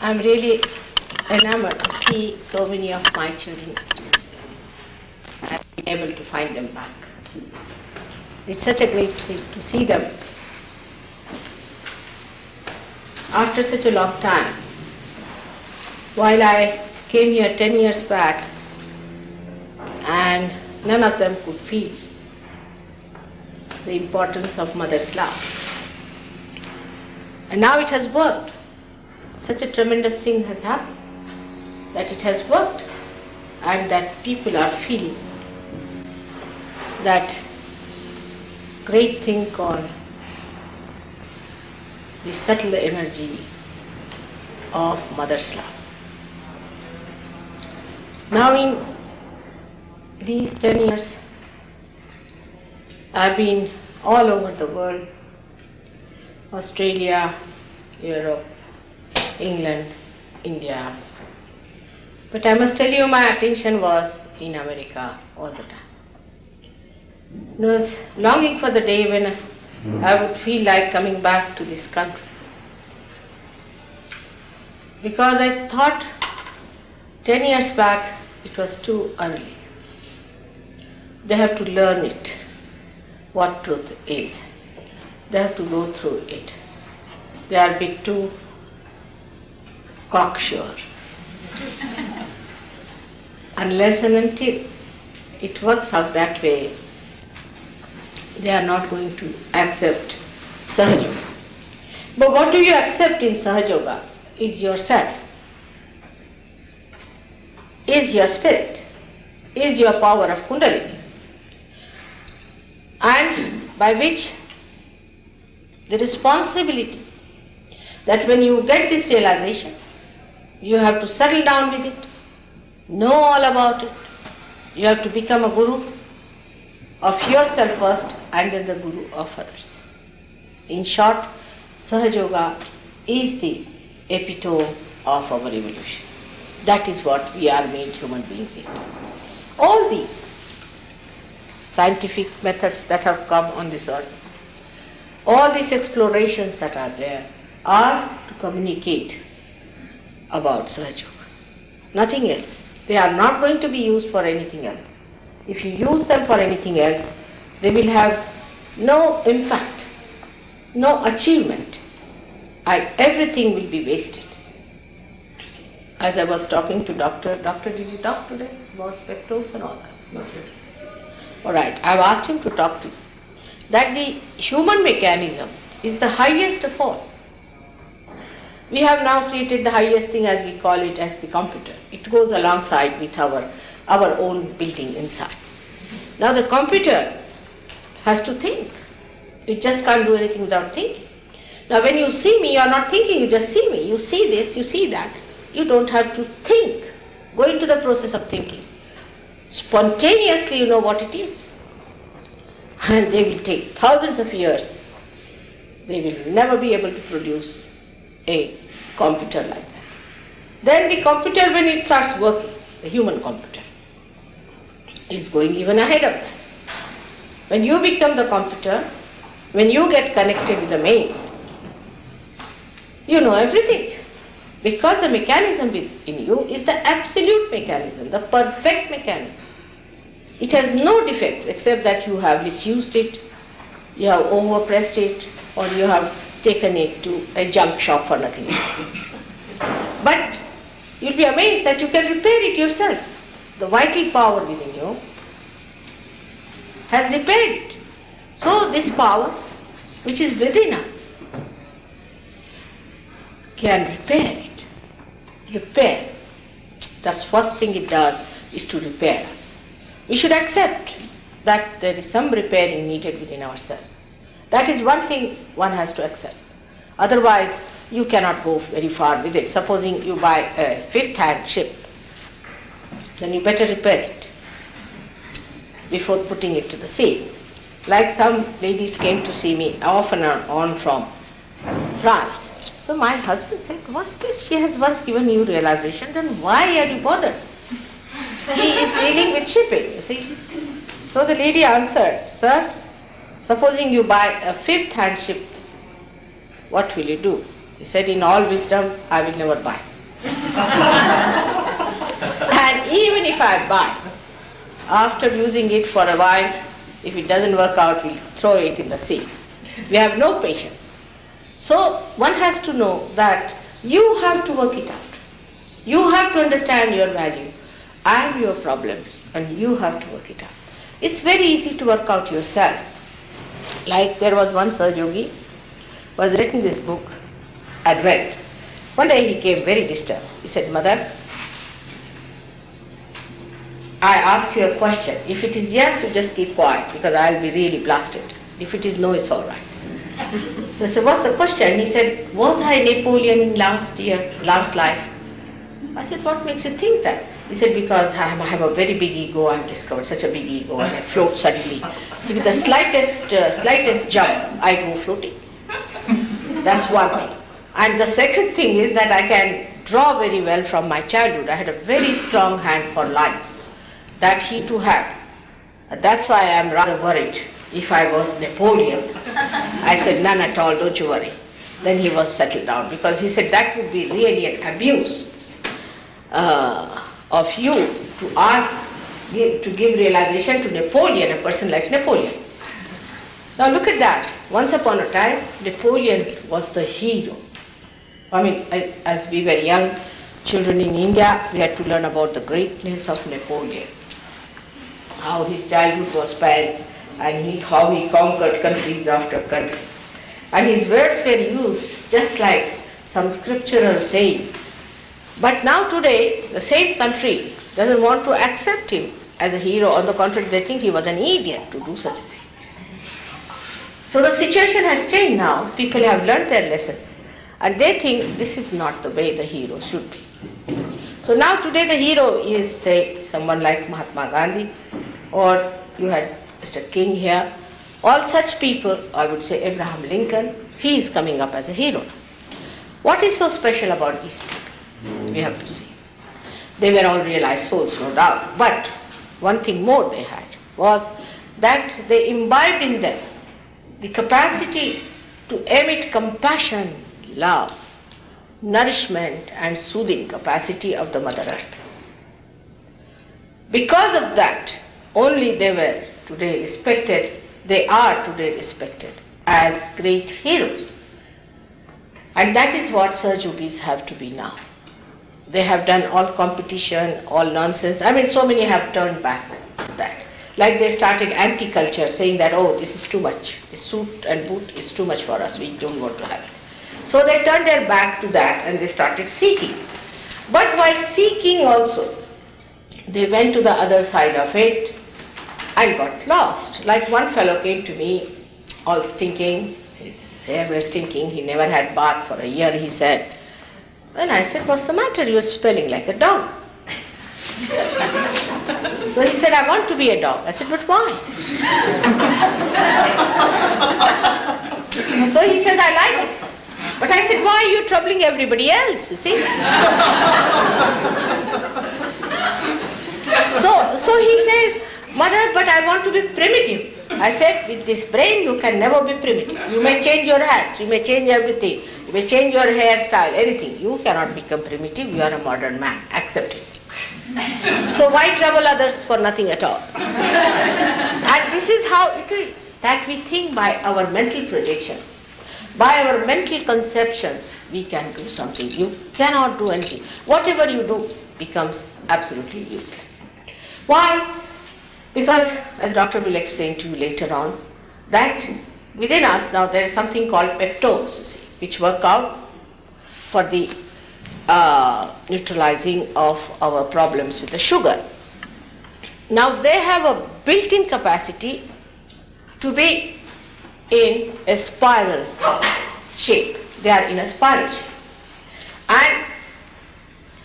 I'm really enamored to see so many of my children and being able to find them back. It's such a great thing to see them after such a long time. While I came here 10 years back and none of them could feel the importance of mother's love. And now it has worked. Such a tremendous thing has happened that it has worked and that people are feeling that great thing called the subtle energy of mother's love. Now in these 10 years, I've been all over the world, Australia, Europe, England, India. But I must tell you, my attention was in America all the time. I was longing for the day when I would feel like coming back to this country. Because I thought 10 years back it was too early. They have to learn it, what truth is. They have to go through it. They are a bit too cocksure. Unless and until it works out that way, they are not going to accept Sahajayoga. But what do you accept in Sahajayoga is yourself, is your spirit, is your power of Kundalini, and by which the responsibility that when you get this realization, you have to settle down with it, know all about it. You have to become a guru of yourself first and then the guru of others. In short, Sahajayoga is the epitome of our evolution. That is what we are made human beings into. All these scientific methods that have come on this earth, all these explorations that are there are to communicate about Sahajayoga. Nothing else. They are not going to be used for anything else. If you use them for anything else, they will have no impact, no achievement, and everything will be wasted. As I was talking to doctor, did you talk today about pectorals and all that? Not really. All right, I've asked him to talk to you. That the human mechanism is the highest of all. We have now created the highest thing, as we call it, as the computer. It goes alongside with our own building inside. Now the computer has to think. It just can't do anything without thinking. Now when you see me, you are not thinking, you just see me. You see this, you see that. You don't have to think. Go into the process of thinking. Spontaneously you know what it is. And they will take thousands of years. They will never be able to produce a computer like that. Then the computer, when it starts working, the human computer, is going even ahead of that. When you become the computer, when you get connected with the mains, you know everything. Because the mechanism in you is the absolute mechanism, the perfect mechanism. It has no defects except that you have misused it, you have overpressed it, or you have taken it to a junk shop for nothing. But you'll be amazed that you can repair it yourself. The vital power within you has repaired it. So this power which is within us can repair it. Repair. That's first thing it does, is to repair us. We should accept that there is some repairing needed within ourselves. That is one thing one has to accept. Otherwise, you cannot go very far with it. Supposing you buy a fifth-hand ship, then you better repair it before putting it to the sea. Like some ladies came to see me off and on from France. So my husband said, "What's this? She has once given you realization, then why are you bothered? He is dealing with shipping, you see." So the lady answered, "Sir, supposing you buy a fifth-hand ship, what will you do?" He said, "In all wisdom, I will never buy." And even if I buy, after using it for a while, if it doesn't work out, we'll throw it in the sea. We have no patience. So one has to know that you have to work it out. You have to understand your value and your problems, and you have to work it out. It's very easy to work out yourself. Like there was one Sahaja Yogi was written this book, Advent. One day he came very disturbed. He said, Mother, I ask you a question. If it is yes, you just keep quiet because I'll be really blasted. If it is no, it's all right. So I said, what's the question? He said, was I Napoleon in last life? I said, what makes you think that? He said, because I have a very big ego. I've discovered such a big ego and I float suddenly. So with the slightest jump, I go floating. That's one thing. And the second thing is that I can draw very well from my childhood. I had a very strong hand for lines. That he too had. That's why I am rather worried. If I was Napoleon, I said, none at all, don't you worry. Then he was settled down because he said that would be really an abuse of you to give realization to Napoleon, a person like Napoleon. Now look at that. Once upon a time, Napoleon was the hero. I mean, as we were young children in India, we had to learn about the greatness of Napoleon. How his childhood was spent and how he conquered countries after countries. And his words were used just like some scriptural saying. But now today, the same country doesn't want to accept him as a hero. On the contrary, they think he was an idiot to do such a thing. So the situation has changed now. People have learned their lessons. And they think this is not the way the hero should be. So now today the hero is, say, someone like Mahatma Gandhi, or you had Mr. King here. All such people, I would say Abraham Lincoln, he is coming up as a hero. What is so special about these people? We have to see. They were all realized souls, no doubt. But one thing more they had was that they imbibed in them the capacity to emit compassion, love, nourishment and soothing capacity of the Mother Earth. Because of that, only they were today respected, they are today respected as great heroes. And that is what Sahaja Yogis have to be now. They have done all competition, all nonsense. I mean, so many have turned back to that. Like they started anti-culture, saying that, oh, this is too much. This suit and boot is too much for us. We don't want to have it. So they turned their back to that and they started seeking. But while seeking also, they went to the other side of it and got lost. Like one fellow came to me, all stinking, his hair was stinking, he never had bath for a year, he said. And I said, what's the matter? You're smelling like a dog. So he said, I want to be a dog. I said, but why? So he said, I like it. But I said, why are you troubling everybody else, you see? So he says, Mother, but I want to be primitive. I said, with this brain you can never be primitive. You may change your hats, you may change everything, you may change your hairstyle, anything. You cannot become primitive, you are a modern man. Accept it. So why trouble others for nothing at all? And this is how it is, that we think by our mental projections. By our mental conceptions, we can do something. You cannot do anything. Whatever you do becomes absolutely useless. Why? Because, as Doctor will explain to you later on, that within us now there is something called peptones, you see, which work out for the neutralizing of our problems with the sugar. Now they have a built-in capacity to be in a spiral shape. They are in a spiral shape. And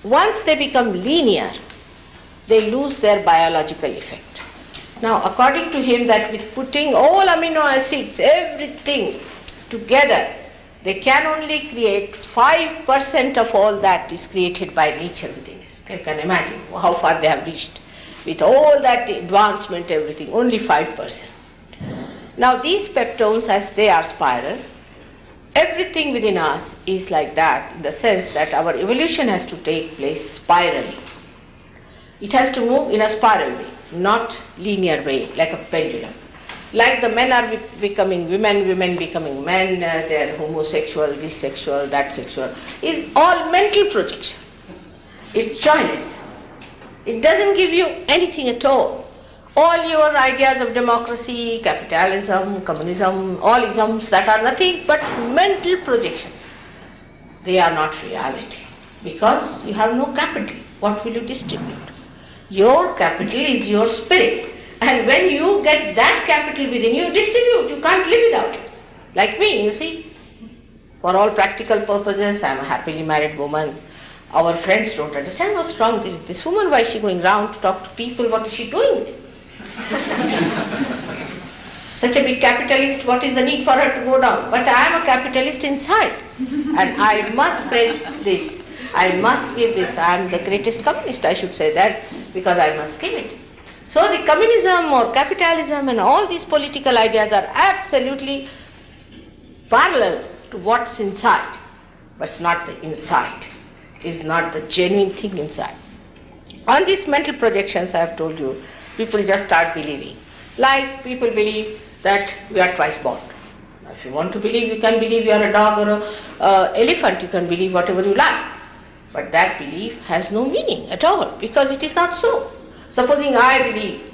once they become linear, they lose their biological effect. Now, according to him, that with putting all amino acids, everything together, they can only create 5% of all that is created by nature within us. You can imagine how far they have reached. With all that advancement, everything, only 5%. Now, these peptones, as they are spiral, Everything within us is like that, in the sense that our evolution has to take place spirally. It has to move in a spiral way, not linear way, like a pendulum. Like the men are becoming women, women becoming men, they are homosexual, this sexual, that sexual. It's all mental projection. It's joyless. It doesn't give you anything at all. All your ideas of democracy, capitalism, communism, all isms that are nothing but mental projections. They are not reality, because you have no capital. What will you distribute? Your capital is your spirit. And when you get that capital within you, distribute. You can't live without it. Like me, you see. For all practical purposes, I am a happily married woman. Our friends don't understand what's wrong with this woman. Why is she going round to talk to people? What is she doing? Such a big capitalist, what is the need for her to go down? But I am a capitalist inside. And I must spread this. I must give this. I am the greatest communist, I should say that, because I must give it. So the communism or capitalism and all these political ideas are absolutely parallel to what's inside, but it's not the inside. It is not the genuine thing inside. On these mental projections, I have told you, people just start believing. Like people believe that we are twice born. If you want to believe, you can believe you are a dog or an elephant, you can believe whatever you like. But that belief has no meaning at all, because it is not so. Supposing I believe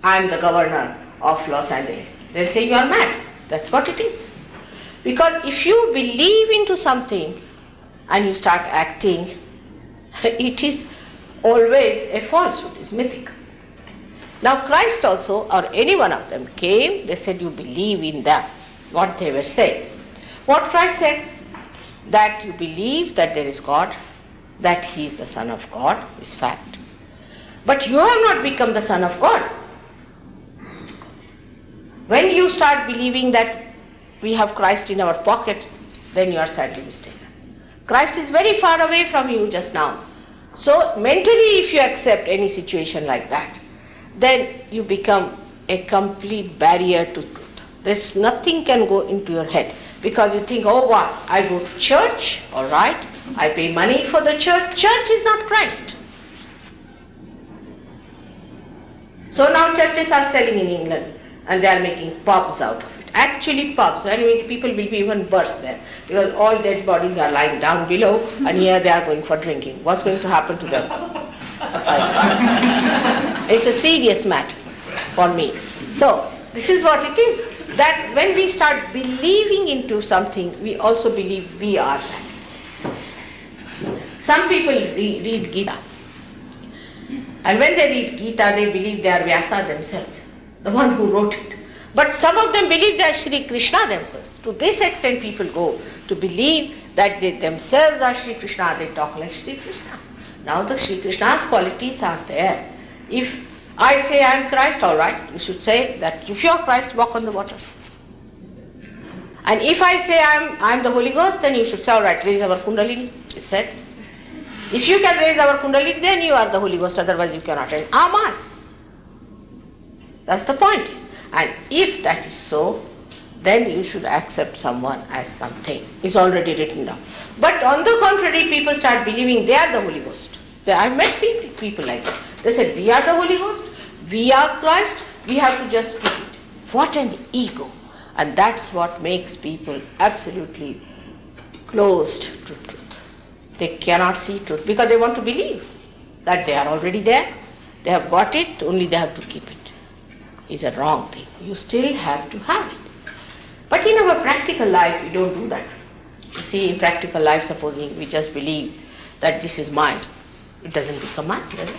I am the governor of Los Angeles, they'll say you are mad. That's what it is. Because if you believe into something and you start acting, it is always a falsehood, it's mythic. Now Christ also, or any one of them came, they said you believe in them, what they were saying. What Christ said, that you believe that there is God, that He is the Son of God, is fact. But you have not become the Son of God. When you start believing that we have Christ in our pocket, then you are sadly mistaken. Christ is very far away from you just now. So mentally, if you accept any situation like that, then you become a complete barrier to truth. There's nothing can go into your head, because you think, oh wow, I go to church, all right, I pay money for the church. Church is not Christ. So now churches are selling in England and they are making pubs out of it. Actually pubs, anyway, people will be even worse there, because all dead bodies are lying down below and here they are going for drinking. What's going to happen to them? It's a serious matter for me. So this is what it is, that when we start believing into something, we also believe we are that. Some people read Gita. And when they read Gita, they believe they are Vyasa themselves, the one who wrote it. But some of them believe they are Shri Krishna themselves. To this extent people go to believe that they themselves are Shri Krishna, they talk like Shri Krishna. Now the Shri Krishna's qualities are there. If I say I am Christ, all right, you should say that if you are Christ, walk on the water. And if I say I am the Holy Ghost, then you should say, all right, raise our Kundalini, is said. If you can raise our Kundalini, then you are the Holy Ghost, otherwise you cannot raise Amas. That's the point. And if that is so, then you should accept someone as something. It's already written down. But on the contrary, people start believing they are the Holy Ghost. I've met people like that. They said, we are the Holy Ghost, we are Christ, we have to just keep it. What an ego. And that's what makes people absolutely closed to truth. They cannot see truth because they want to believe that they are already there. They have got it, only they have to keep it. It's a wrong thing. You still have to have it. But in our practical life, we don't do that. You see, in practical life, supposing we just believe that this is mine, it doesn't become mine, does it?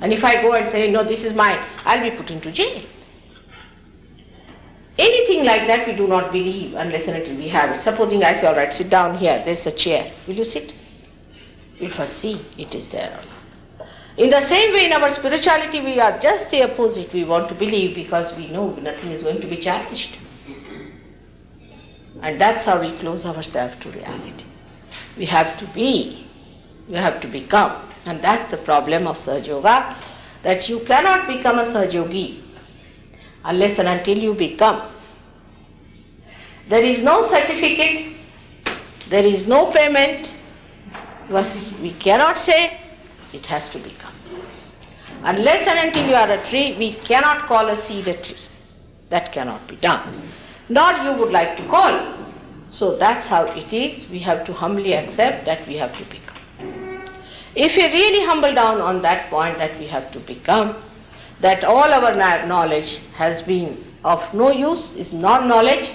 And if I go and say, no, this is mine, I'll be put into jail. Anything like that we do not believe unless and until we have it. Supposing I say, all right, sit down here, there's a chair. Will you sit? We'll first see it is there or not. In the same way, in our spirituality, we are just the opposite. We want to believe because we know nothing is going to be challenged. And that's how we close ourselves to reality. We have to be, we have to become. And that's the problem of Sahaja Yoga, that you cannot become a Sahaja Yogi unless and until you become. There is no certificate, there is no payment. We cannot say it has to become. Unless and until you are a tree, we cannot call a seed a tree. That cannot be done. Nor you would like to call. So that's how it is. We have to humbly accept that we have to become. If we really humble down on that point that we have to become, that all our knowledge has been of no use, is non-knowledge,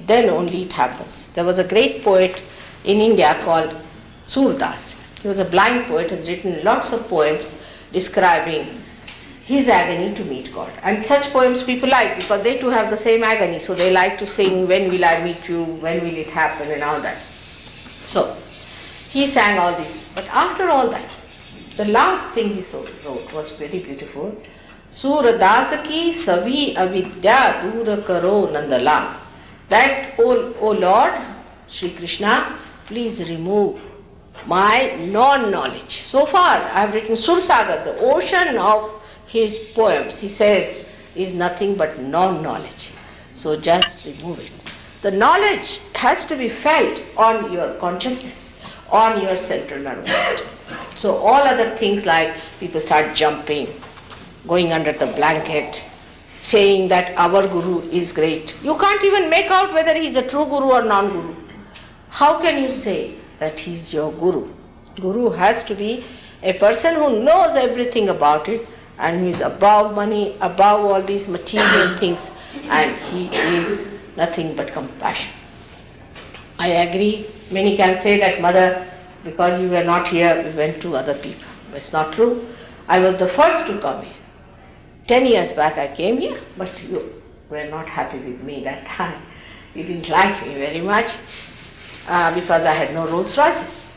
then only it happens. There was a great poet in India called Surdas. He was a blind poet, has written lots of poems describing his agony to meet God. And such poems people like because they too have the same agony. So they like to sing, when will I meet you, when will it happen, and all that. So he sang all this. But after all that, the last thing he wrote was very beautiful. Surdas ki savi avidya dura karo nandala. That, O Lord, Shri Krishna, please remove my non-knowledge. So far I have written Sursagar, the ocean of his poems, he says, is nothing but non-knowledge. So just remove it. The knowledge has to be felt on your consciousness, on your central nervous system. So all other things like people start jumping, going under the blanket, saying that our guru is great. You can't even make out whether he is a true guru or non-guru. How can you say that he is your guru? Guru has to be a person who knows everything about it and who is above money, above all these material things, and he is nothing but compassion. I agree. Many can say that, Mother, because you were not here, we went to other people. It's not true. I was the first to come here. 10 years back I came here, but you were not happy with me that time. You didn't like me very much because I had no Rolls Royces.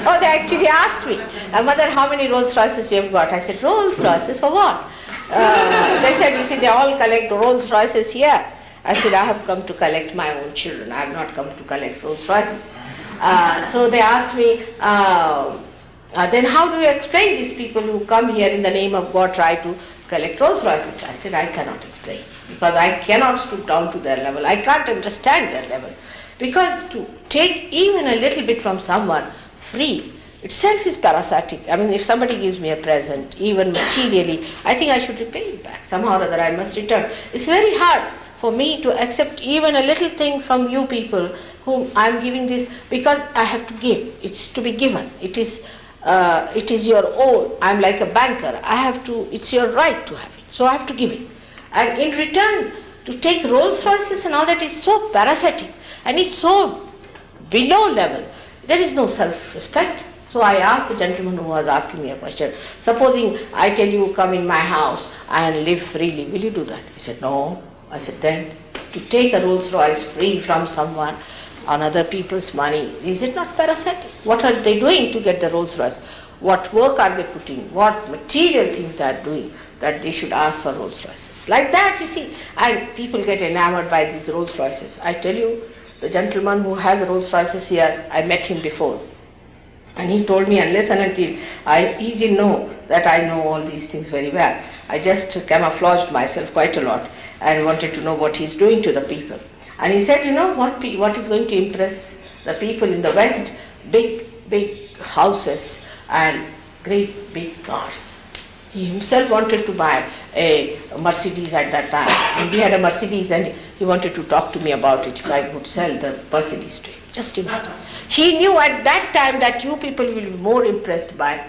Oh, they actually asked me, Mother, how many Rolls Royces you have got? I said, Rolls Royces for what? They said, you see, they all collect Rolls Royces here. I said, I have come to collect my own children. I have not come to collect Rolls Royces. So they asked me, then how do you explain these people who come here in the name of God try to collect Rolls Royces? I said, I cannot explain because I cannot stoop down to their level. I can't understand their level. Because to take even a little bit from someone free itself is parasitic. I mean, if somebody gives me a present, even materially, I think I should repay it back. Somehow or other I must return. It's very hard for me to accept even a little thing from you people whom I'm giving this because I have to give. It's to be given. It is your own. I'm like a banker. It's your right to have it. So I have to give it. And in return, to take Rolls Royces and all that is so parasitic and is so below level. There is no self-respect. So I asked the gentleman who was asking me a question, supposing I tell you come in my house and live freely, will you do that? He said, no. I said, then to take a Rolls Royce free from someone on other people's money, is it not parasitic? What are they doing to get the Rolls Royce? What work are they putting? What material things they are doing that they should ask for Rolls Royces? Like that, you see, and people get enamored by these Rolls Royces. I tell you, the gentleman who has Rolls Royces here, I met him before. And he told me, unless and until he didn't know that I know all these things very well. I just camouflaged myself quite a lot and wanted to know what he's doing to the people. And he said, you know what is going to impress the people in the West? Big houses and great big cars. He himself wanted to buy a Mercedes at that time. And we had a Mercedes and he wanted to talk to me about it if I would sell the Mercedes to him. Just imagine. He knew at that time that you people will be more impressed by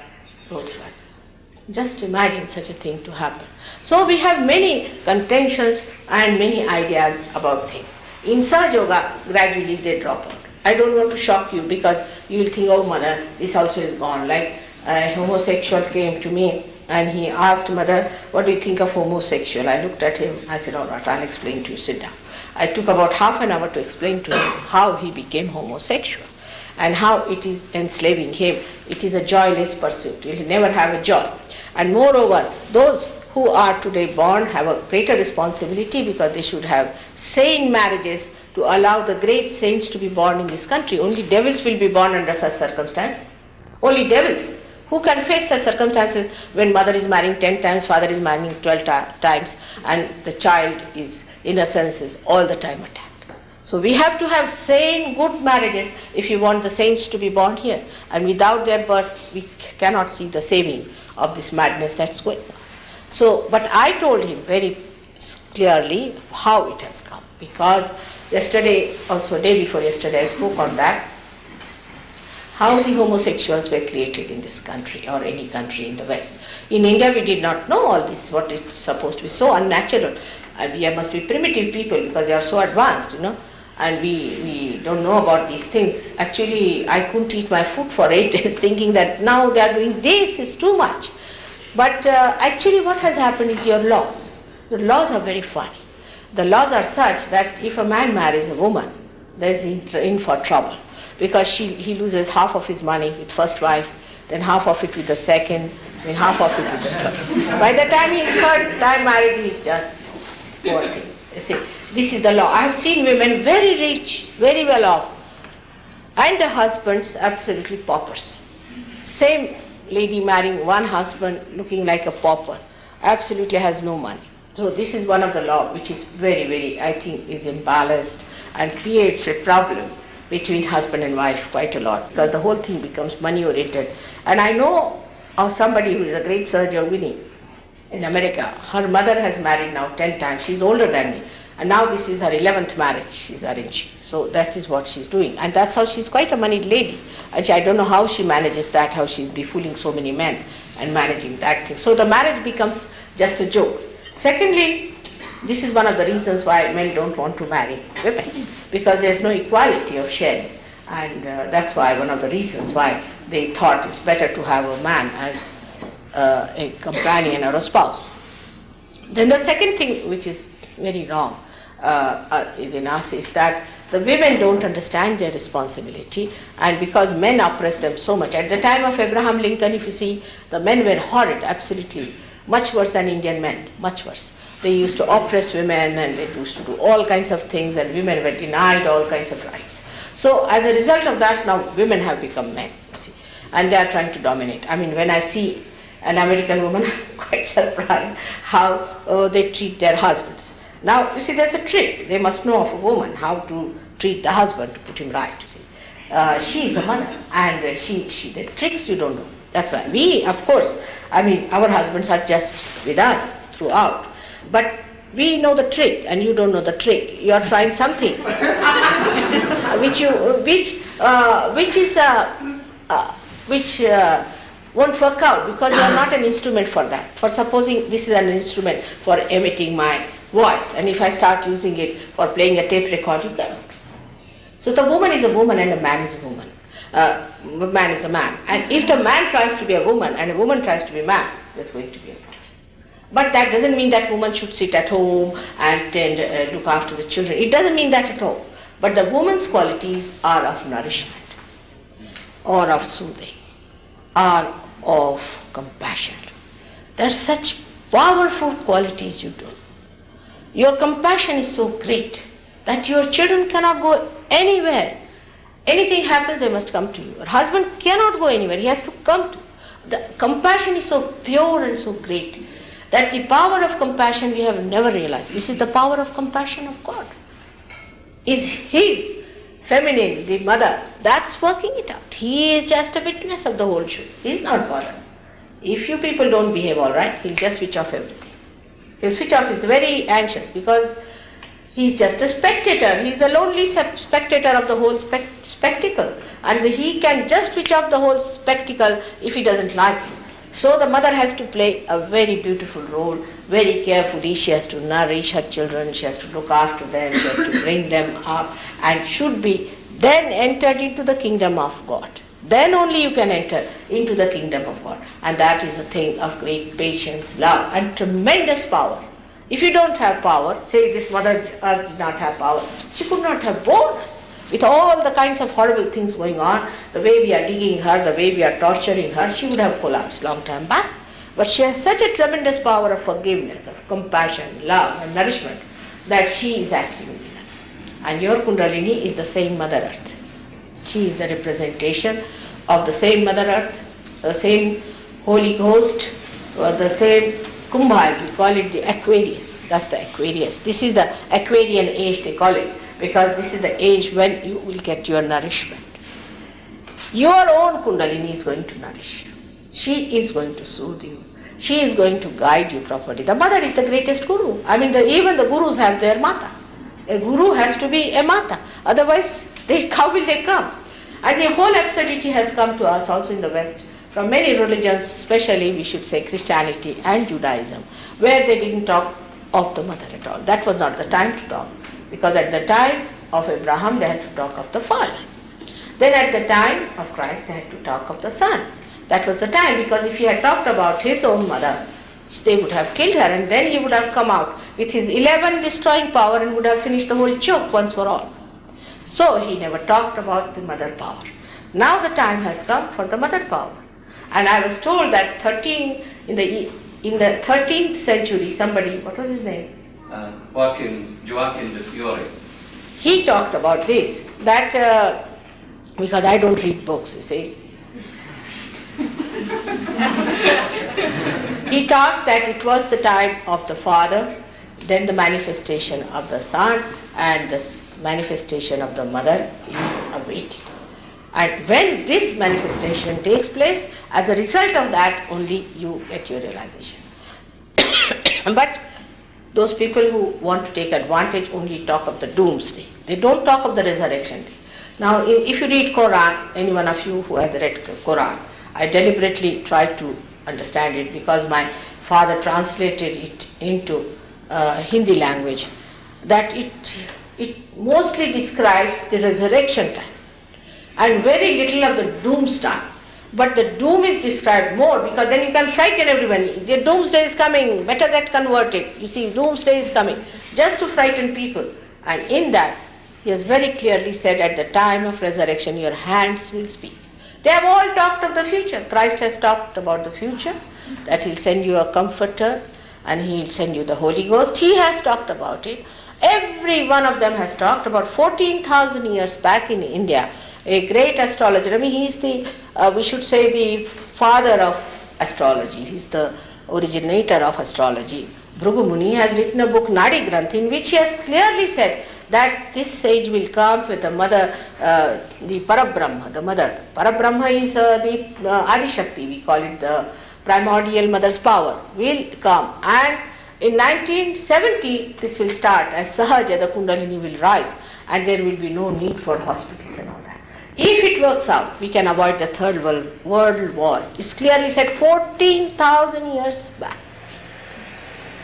Rolls Royces. Just imagine such a thing to happen. So we have many contentions and many ideas about things. In Sahaja Yoga, gradually they drop out. I don't want to shock you because you will think, oh Mother, this also is gone. Like a homosexual came to me and he asked, Mother, what do you think of homosexual? I looked at him, I said, all right, I'll explain to you, sit down. I took about half an hour to explain to him how he became homosexual and how it is enslaving him. It is a joyless pursuit. He will never have a joy. And moreover, those who are today born have a greater responsibility because they should have sane marriages to allow the great saints to be born in this country. Only devils will be born under such circumstances. Only devils. Who can face such circumstances when mother is marrying 10 times, father is marrying 12 times, and the child is, in a sense, is all the time attacked? So we have to have sane, good marriages if you want the saints to be born here. And without their birth, we cannot see the saving of this madness that's going on. So, but I told him very clearly how it has come. Because yesterday, also day before yesterday, I spoke on that, how the homosexuals were created in this country or any country in the West. In India, we did not know all this, what it's supposed to be, so unnatural. We must be primitive people because they are so advanced, and we don't know about these things. Actually, I couldn't eat my food for 8 days thinking that now they are doing this is too much. But actually what has happened is your laws. The laws are very funny. The laws are such that if a man marries a woman, there's in for trouble. Because he loses half of his money with first wife, then half of it with the second, then half of it with the third. By the time he's third time married, he's just poor thing. You see, this is the law. I have seen women very rich, very well off, and the husbands absolutely paupers. Same lady marrying one husband looking like a pauper, absolutely has no money. So this is one of the law which is very, very, I think, is imbalanced and creates a problem between husband and wife quite a lot, because the whole thing becomes money oriented. And I know of somebody who is a great Sahaja Yoga in America. Her mother has married now 10 times. She's older than me. And now this is her 11th marriage she's arranging. So that is what she's doing. And that's how she's quite a moneyed lady. And I don't know how she manages that, how she's befooling so many men and managing that thing. So the marriage becomes just a joke. Secondly, this is one of the reasons why men don't want to marry women, because there's no equality of sharing. And that's why one of the reasons why they thought it's better to have a man as a companion or a spouse. Then the second thing which is very wrong in us is that the women don't understand their responsibility, and because men oppress them so much. At the time of Abraham Lincoln, if you see, the men were horrid, absolutely, much worse than Indian men, much worse. They used to oppress women and they used to do all kinds of things, and women were denied all kinds of rights. So as a result of that, now women have become men, you see, and they are trying to dominate. I mean, when I see an American woman, I'm quite surprised how they treat their husbands. Now, you see, there's a trick. They must know of a woman how to treat the husband to put him right. You see. She is a mother, and the tricks you don't know. That's why we, of course, I mean, our husbands are just with us throughout, but we know the trick, and you don't know the trick. You are trying something which won't work out, because you are not an instrument for that. For supposing this is an instrument for emitting my voice, and if I start using it for playing a tape record, you cannot. So the woman is a woman and a man is a woman. A man is a man. And if the man tries to be a woman and a woman tries to be a man, there's going to be a problem. But that doesn't mean that woman should sit at home and look after the children. It doesn't mean that at all. But the woman's qualities are of nourishment, or of soothing, or of compassion. There are such powerful qualities you do. Your compassion is so great that your children cannot go anywhere. Anything happens, they must come to you. Your husband cannot go anywhere, he has to come to you. The compassion is so pure and so great that the power of compassion we have never realized. This is the power of compassion of God. Is His feminine, the mother, that's working it out. He is just a witness of the whole show. He is not bothered. If you people don't behave all right, he'll just switch off everything. He'll switch off, he's very anxious because he's just a spectator. He's a lonely spectator of the whole spectacle. And he can just switch off the whole spectacle if he doesn't like it. So the mother has to play a very beautiful role, very carefully. She has to nourish her children, she has to look after them, she has to bring them up, and should be then entered into the kingdom of God. Then only you can enter into the kingdom of God. And that is a thing of great patience, love, and tremendous power. If you don't have power, say this mother did not have power, she could not have borne us. With all the kinds of horrible things going on, the way we are digging her, the way we are torturing her, she would have collapsed long time back. But she has such a tremendous power of forgiveness, of compassion, love and nourishment that she is acting in us. And your Kundalini is the same Mother Earth. She is the representation of the same Mother Earth, the same Holy Ghost, the same Kumbha, we call it the Aquarius. That's the Aquarius. This is the Aquarian age, they call it, because this is the age when you will get your nourishment. Your own Kundalini is going to nourish you. She is going to soothe you. She is going to guide you properly. The mother is the greatest guru. I mean, even the gurus have their mata. A guru has to be a mata. Otherwise, how will they come? And the whole absurdity has come to us also in the West, from many religions, especially we should say Christianity and Judaism, where they didn't talk of the mother at all. That was not the time to talk, because at the time of Abraham they had to talk of the father. Then at the time of Christ they had to talk of the son. That was the time, because if he had talked about his own mother, they would have killed her, and then he would have come out with his 11 destroying power and would have finished the whole joke once for all. So he never talked about the mother power. Now the time has come for the mother power. And I was told that in the 13th century, somebody, what was his name? Joachim de Fiore. He talked about this, that because I don't read books, you see. He taught that it was the time of the Father, then the manifestation of the Son, and the manifestation of the Mother is awaited. And when this manifestation takes place, as a result of that, only you get your realization. But those people who want to take advantage only talk of the doomsday. They don't talk of the resurrection day. Now, if you read Quran, any one of you who has read Quran, I deliberately tried to understand it because my father translated it into Hindi language, that it mostly describes the resurrection time and very little of the doomsday. But the doom is described more, because then you can frighten everyone. The doomsday is coming, better get converted. You see, doomsday is coming, just to frighten people. And in that, he has very clearly said, at the time of resurrection, your hands will speak. They have all talked of the future. Christ has talked about the future, that he'll send you a comforter and he'll send you the Holy Ghost. He has talked about it. Every one of them has talked about 14,000 years back in India. A great astrologer, I mean, he's the, we should say, the father of astrology. He's the originator of astrology. Bhrigu Muni has written a book, Nadi Granth, in which he has clearly said that this age will come with the mother, the Parabrahma, the mother. Parabrahma is the Adi Shakti, we call it the primordial mother's power, will come. And in 1970, this will start as Sahaja, the Kundalini will rise, and there will be no need for hospitals and all that. If it works out, we can avoid the Third World War. It's clearly said 14,000 years back.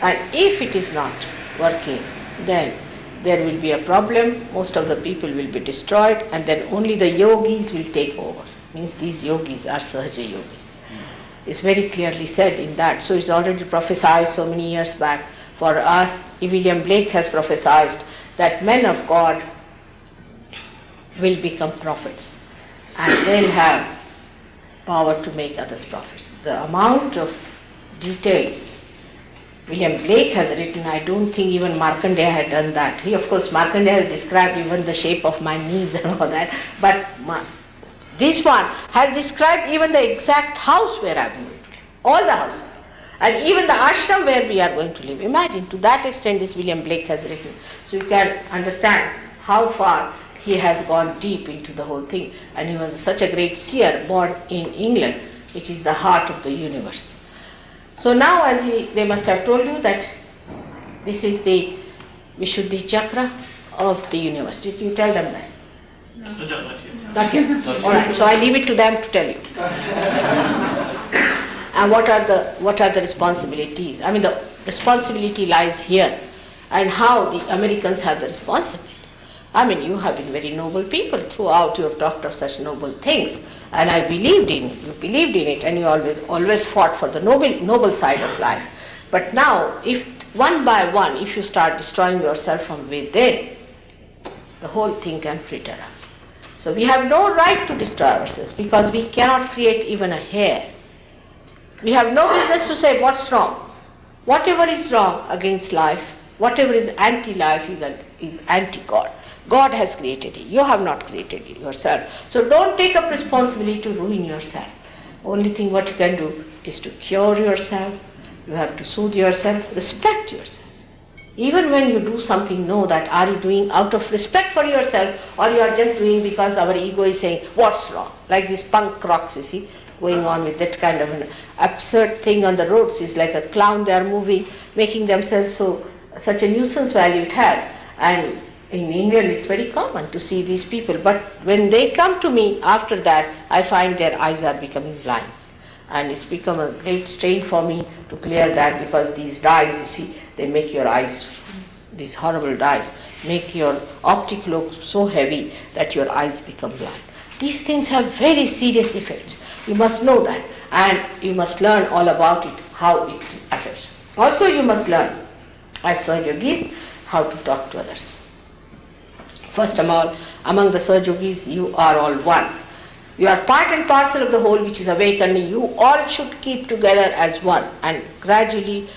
And if it is not working, then there will be a problem. Most of the people will be destroyed, and then only the yogis will take over. Means these yogis are Sahaja Yogis. It's very clearly said in that. So it's already prophesied so many years back. For us, William Blake has prophesied that men of God will become prophets, and they'll have power to make others prophets. The amount of details William Blake has written, I don't think even Markandeya had done that. He, of course, Markandeya has described even the shape of my knees and all that, but this one has described even the exact house where I am going to live, all the houses, and even the ashram where we are going to live. Imagine, to that extent this William Blake has written. So you can understand how far he has gone deep into the whole thing. And he was such a great seer, born in England, which is the heart of the universe. So now, as they must have told you that this is the Vishuddhi chakra of the universe. Did you tell them that? No. Not yet. All right. So I leave it to them to tell you. And what are the responsibilities? I mean, the responsibility lies here, and how the Americans have the responsibility. I mean, you have been very noble people throughout. You have talked of such noble things, and I believed in it. You believed in it, and you always fought for the noble side of life. But now, if one by one, if you start destroying yourself from within, the whole thing can fritter up. So we have no right to destroy ourselves, because we cannot create even a hair. We have no business to say what's wrong. Whatever is wrong against life, whatever is anti-life is anti-God. God has created it. You have not created it yourself. So don't take up responsibility to ruin yourself. Only thing what you can do is to cure yourself. You have to soothe yourself, respect yourself. Even when you do something, know that are you doing out of respect for yourself, or you are just doing because our ego is saying, what's wrong? Like these punk rocks, you see, going on with that kind of an absurd thing on the roads. It's like a clown they are moving, making themselves such a nuisance value it has. And in England it's very common to see these people. But when they come to me after that, I find their eyes are becoming blind. And it's become a great strain for me to clear that, because these dyes, you see, they make your eyes, these horrible dyes, make your optic look so heavy that your eyes become blind. These things have very serious effects. You must know that, and you must learn all about it, how it affects. Also you must learn, as Sahajayogis, how to talk to others. First of all, among the Sahajayogis, you are all one. You are part and parcel of the whole which is awakening. You all should keep together as one, and gradually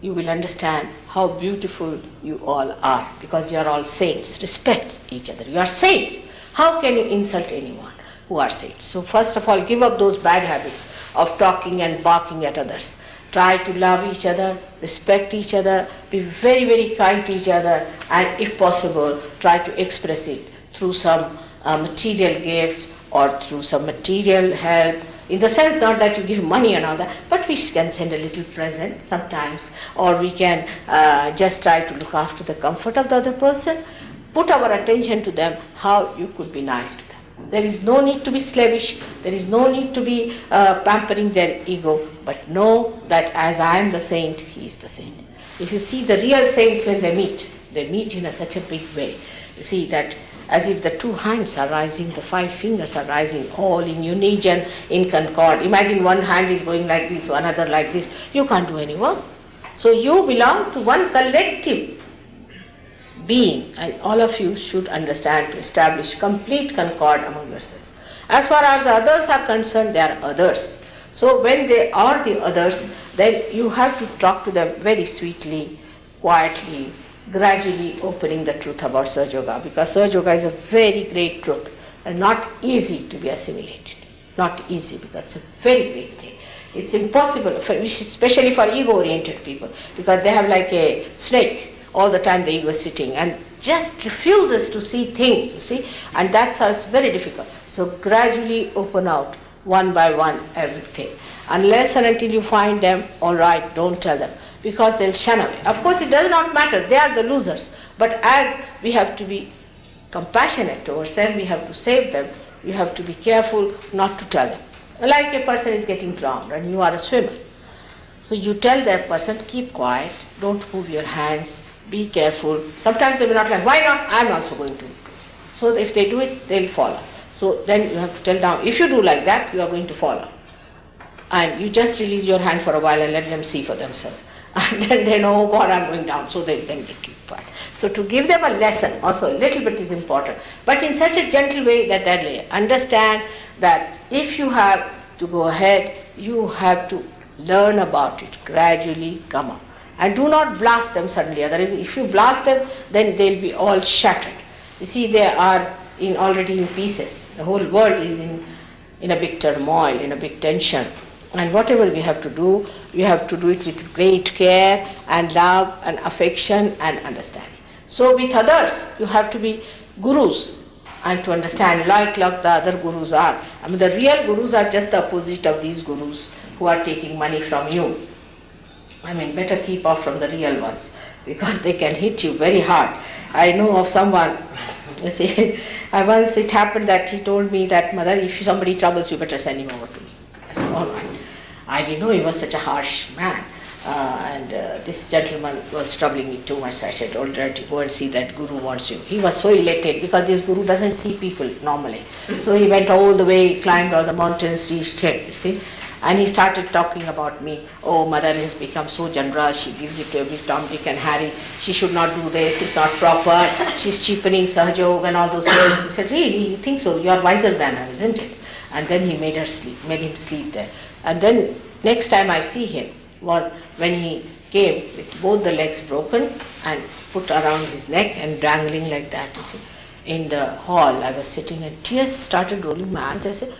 you will understand how beautiful you all are, because you are all saints. Respect each other. You are saints. How can you insult anyone who are saints? So first of all, give up those bad habits of talking and barking at others. Try to love each other, respect each other, be very, very kind to each other, and if possible, try to express it through some material gifts or through some material help, in the sense not that you give money and all that, but we can send a little present sometimes, or we can just try to look after the comfort of the other person, put our attention to them, how you could be nice to them. There is no need to be slavish, there is no need to be pampering their ego, but know that as I am the saint, he is the saint. If you see the real saints when they meet in such a big way. You see that as if the two hands are rising, the 5 fingers are rising, all in unison, in concord. Imagine one hand is going like this, one other like this. You can't do any work. So you belong to one collective being, and all of you should understand to establish complete concord among yourselves. As far as the others are concerned, they are others. So when they are the others, then you have to talk to them very sweetly, quietly, gradually opening the truth about Sahaja Yoga, because Sahaja Yoga is a very great truth and not easy to be assimilated. Not easy, because it's a very great thing. It's impossible, especially for ego-oriented people, because they have like a snake. All the time the ego is sitting and just refuses to see things, you see, and that's how it's very difficult. So gradually open out one by one everything. Unless and until you find them, all right, don't tell them, because they'll shun away. Of course, it does not matter, they are the losers. But as we have to be compassionate towards them, we have to save them, we have to be careful not to tell them. Like a person is getting drowned and you are a swimmer. So you tell that person, keep quiet, don't move your hands, be careful. Sometimes they will not like, why not? I'm also going to. So if they do it, they'll follow. So then you have to tell them, if you do like that, you are going to follow. And you just release your hand for a while and let them see for themselves. And then they know, oh God, I'm going down. So then they keep quiet. So to give them a lesson, also a little bit is important. But in such a gentle way that they understand that if you have to go ahead, you have to learn about it, gradually come up. And do not blast them suddenly. If you blast them, then they'll be all shattered. You see, they are already in pieces. The whole world is in a big turmoil, in a big tension. And whatever we have to do it with great care and love and affection and understanding. So with others, you have to be gurus and to understand like the other gurus are. I mean, the real gurus are just the opposite of these gurus who are taking money from you. I mean, better keep off from the real ones, because they can hit you very hard. I know of someone, you see, once it happened that he told me that, Mother, if somebody troubles you, better send him over to me. I said, all right. I didn't know he was such a harsh man. And this gentleman was troubling me too much. I said, all right, go and see that guru wants you. He was so elated because this guru doesn't see people normally. So he went all the way, climbed all the mountains, reached here, you see. And he started talking about me. Oh, Mother has become so generous. She gives it to every Tom, Dick and Harry. She should not do this. It's not proper. She's cheapening Sahaja Yoga and all those things. He said, really? You think so? You are wiser than her, isn't it? And then he made him sleep there. And then next time I see him was when he came with both the legs broken and put around his neck and dangling like that, you see. In the hall I was sitting and tears started rolling my eyes. I said,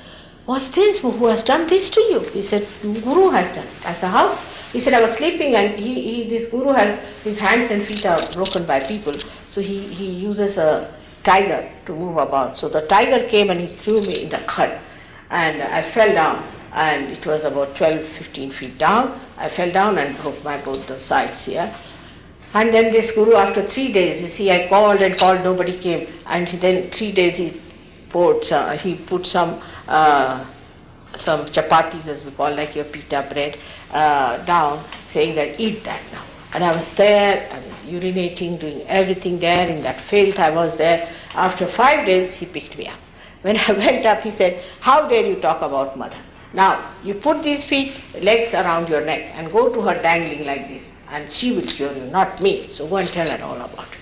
what's this? Who has done this to you? He said, Guru has done it. I said, how? He said, I was sleeping and this Guru has, his hands and feet are broken by people. So he uses a tiger to move about. So the tiger came and he threw me in the khad. And I fell down. And it was about 12-15 feet down. I fell down and broke both the sides here. And then this Guru, after 3 days, you see, I called and called, nobody came. And then 3 days he put some chapatis, as we call, like your pita bread, down, saying that eat that now. And I was there, urinating, doing everything there in that filth. I was there. After 5 days, he picked me up. When I went up, he said, how dare you talk about mother? Now, you put these legs around your neck and go to her dangling like this, and she will cure you, not me. So go and tell her all about it.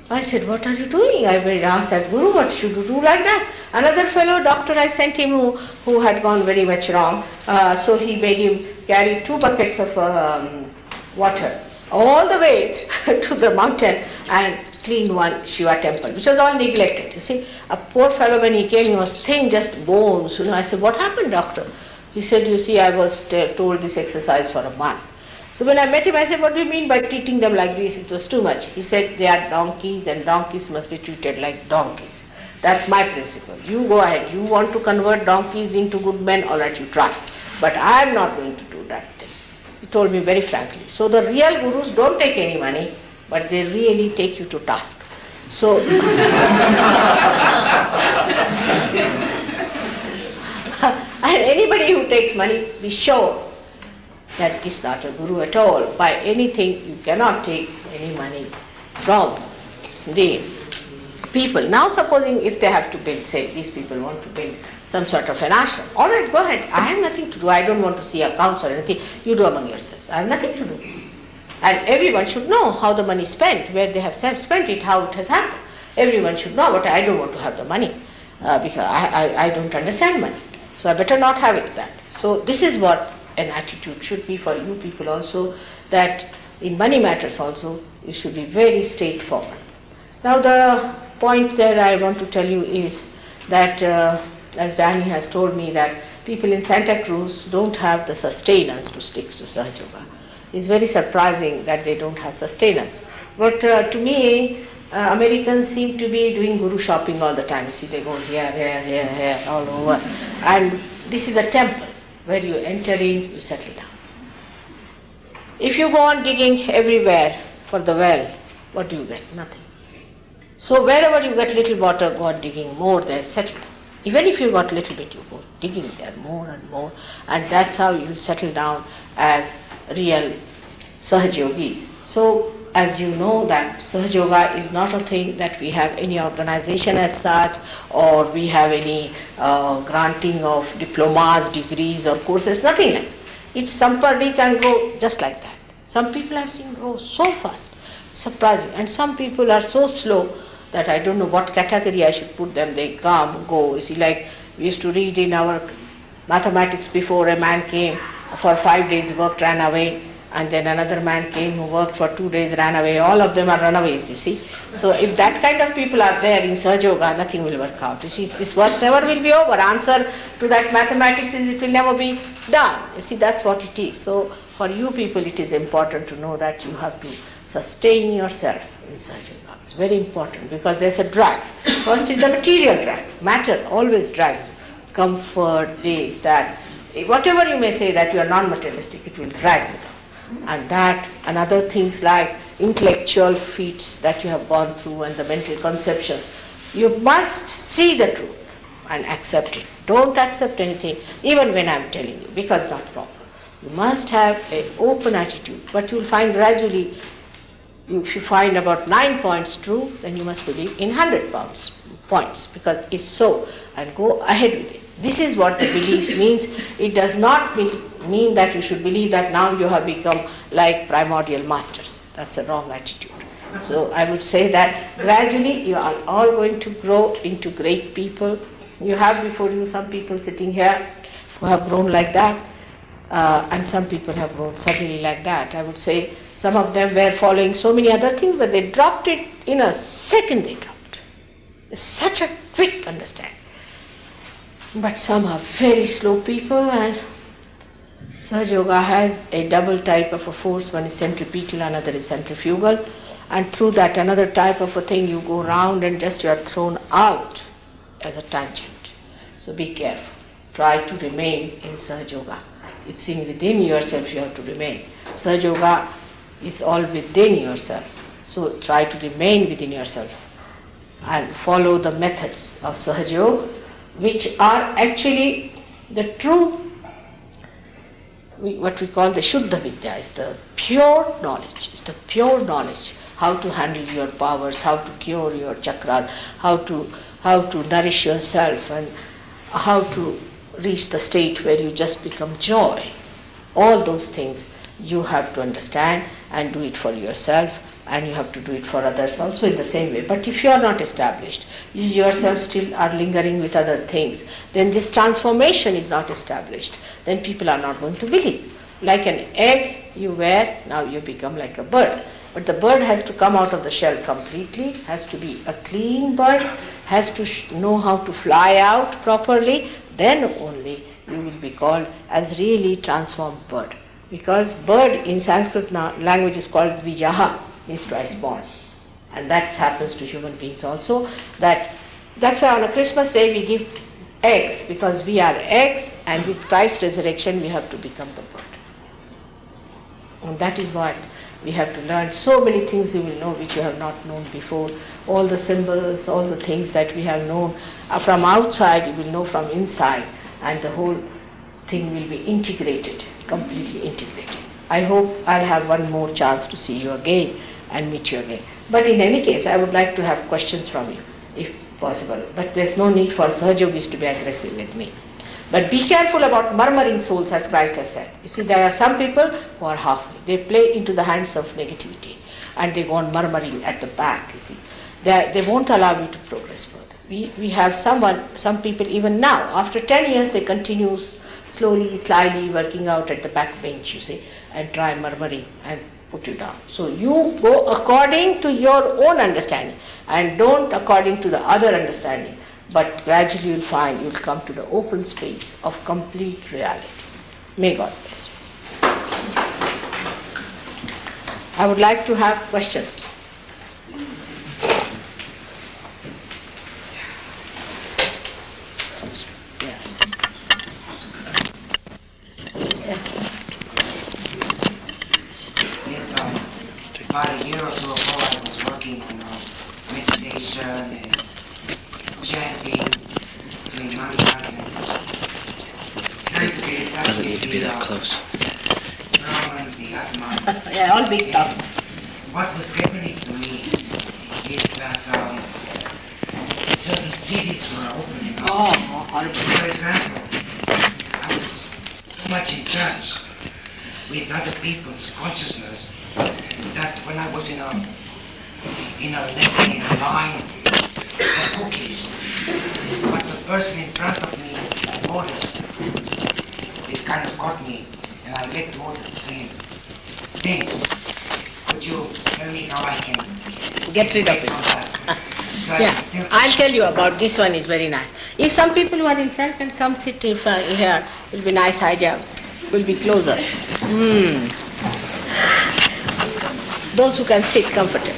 I said, what are you doing? I asked that Guru, what should you do like that? Another fellow doctor I sent him who had gone very much wrong. So he made him carry 2 buckets of water all the way to the mountain and clean one Shiva temple, which was all neglected. You see, a poor fellow, when he came, he was thin, just bones. I said, what happened, doctor? He said, you see, I was told this exercise for a month. So when I met him, I said, what do you mean by treating them like this? It was too much. He said, they are donkeys and donkeys must be treated like donkeys. That's my principle. You go ahead. You want to convert donkeys into good men, all right, you try. But I am not going to do that thing. He told me very frankly. So the real gurus don't take any money, but they really take you to task. So, and anybody who takes money, be sure that is not a guru at all. By anything, you cannot take any money from the people. Now supposing if they have to build, say these people want to build some sort of an ashram, all right, go ahead. I have nothing to do. I don't want to see accounts or anything. You do among yourselves. I have nothing to do. And everyone should know how the money is spent, where they have spent it, how it has happened. Everyone should know, but I don't want to have the money because I don't understand money. So I better not have it that. So this is what an attitude should be for you people also, that in money matters also, you should be very straightforward. Now the point that I want to tell you is that, as Danny has told me, that people in Santa Cruz don't have the sustenance to stick to Sahaja Yoga. It's very surprising that they don't have sustenance. But to me, Americans seem to be doing guru shopping all the time. You see, they go here, all over. And this is a temple where you enter in, you settle down. If you go on digging everywhere for the well, what do you get? Nothing. So wherever you get little water, go on digging more there, settle down. Even if you got little bit, you go digging there more and more, and that's how you'll settle down as real Sahaja Yogis. So, as you know that Sahaja Yoga is not a thing that we have any organization as such, or we have any granting of diplomas, degrees or courses, nothing like that. It's somebody can grow just like that. Some people I've seen grow so fast, surprising, and some people are so slow that I don't know what category I should put them. They come, go. You see, like we used to read in our mathematics before, a man came for 5 days, worked, ran away, and then another man came who worked for 2 days, ran away. All of them are runaways, you see. So if that kind of people are there in Sahaja Yoga, nothing will work out. You see, this work never will be over. Answer to that mathematics is it will never be done. You see, that's what it is. So for you people, it is important to know that you have to sustain yourself in Sahaja Yoga. It's very important because there's a drag. First is the material drag. Matter always drags you. Comfort, this, that. Whatever you may say that you are non-materialistic, it will drag you down. And that and other things like intellectual feats that you have gone through and the mental conception, you must see the truth and accept it. Don't accept anything, even when I'm telling you, because it's not proper. You must have an open attitude, but you'll find gradually, if you find about 9 points true, then you must believe in 100 points, because it's so, and go ahead with it. This is what the belief means. It does not mean that you should believe that now you have become like primordial masters. That's a wrong attitude. So I would say that gradually you are all going to grow into great people. You have before you some people sitting here who have grown like that, and some people have grown suddenly like that. I would say some of them were following so many other things, but they dropped it in a second. They dropped. It's such a quick understanding. But some are very slow people, and Sahaja Yoga has a double type of a force. One is centripetal, another is centrifugal, and through that another type of a thing you go round and just you are thrown out as a tangent. So be careful. Try to remain in Sahaja Yoga. It's in within yourself you have to remain. Sahaja Yoga is all within yourself. So try to remain within yourself and follow the methods of Sahaja Yoga, which are actually the true, what we call the Shuddha Vidya, is the pure knowledge. It's the pure knowledge, how to handle your powers, how to cure your chakras, how to nourish yourself, and how to reach the state where you just become joy. All those things you have to understand and do it for yourself, and you have to do it for others also in the same way. But if you are not established, you yourself still are lingering with other things, then this transformation is not established. Then people are not going to believe. Like an egg you wear, now you become like a bird. But the bird has to come out of the shell completely, has to be a clean bird, has to know how to fly out properly, then only you will be called as really transformed bird. Because bird in Sanskrit language is called Vijaha, means twice born. And that happens to human beings also. That's why on a Christmas day we give eggs, because we are eggs, and with Christ's resurrection we have to become the bird. And that is what we have to learn. So many things you will know which you have not known before. All the symbols, all the things that we have known from outside, you will know from inside, and the whole thing will be integrated, completely integrated. I hope I'll have one more chance to see you again and meet you again. But in any case, I would like to have questions from you, if possible. But there's no need for Sahaja Yogis to be aggressive with me. But be careful about murmuring souls, as Christ has said. You see, there are some people who are halfway. They play into the hands of negativity, and they go on murmuring at the back, you see. They won't allow you to progress further. We have some people even now, after 10 years, they continue slowly, slyly working out at the back bench, you see, and try murmuring and put you down. So you go according to your own understanding, and don't according to the other understanding. But gradually you'll find you'll come to the open space of complete reality. May God bless you. I would like to have questions. Yes, about a year or so ago I was working on meditation and chanting, doing mantras, and trying to get in touch Doesn't need with to be the that close. Brahman, the Atman. Yeah, all big talk. What was happening to me is that certain cities were opening up. Oh, horrible. For example, I was so much in touch with other people's consciousness that when I was in a let's say in a line for cookies, what the person in front of me ordered, it kind of got me, and I let to order the same thing. Could you tell me how I can Get rid of it. on that? So Yeah, I'll tell you about this one is very nice. If some people who are in front can come sit in front here, it will be nice idea. Will be closer. Those who can sit comfortably.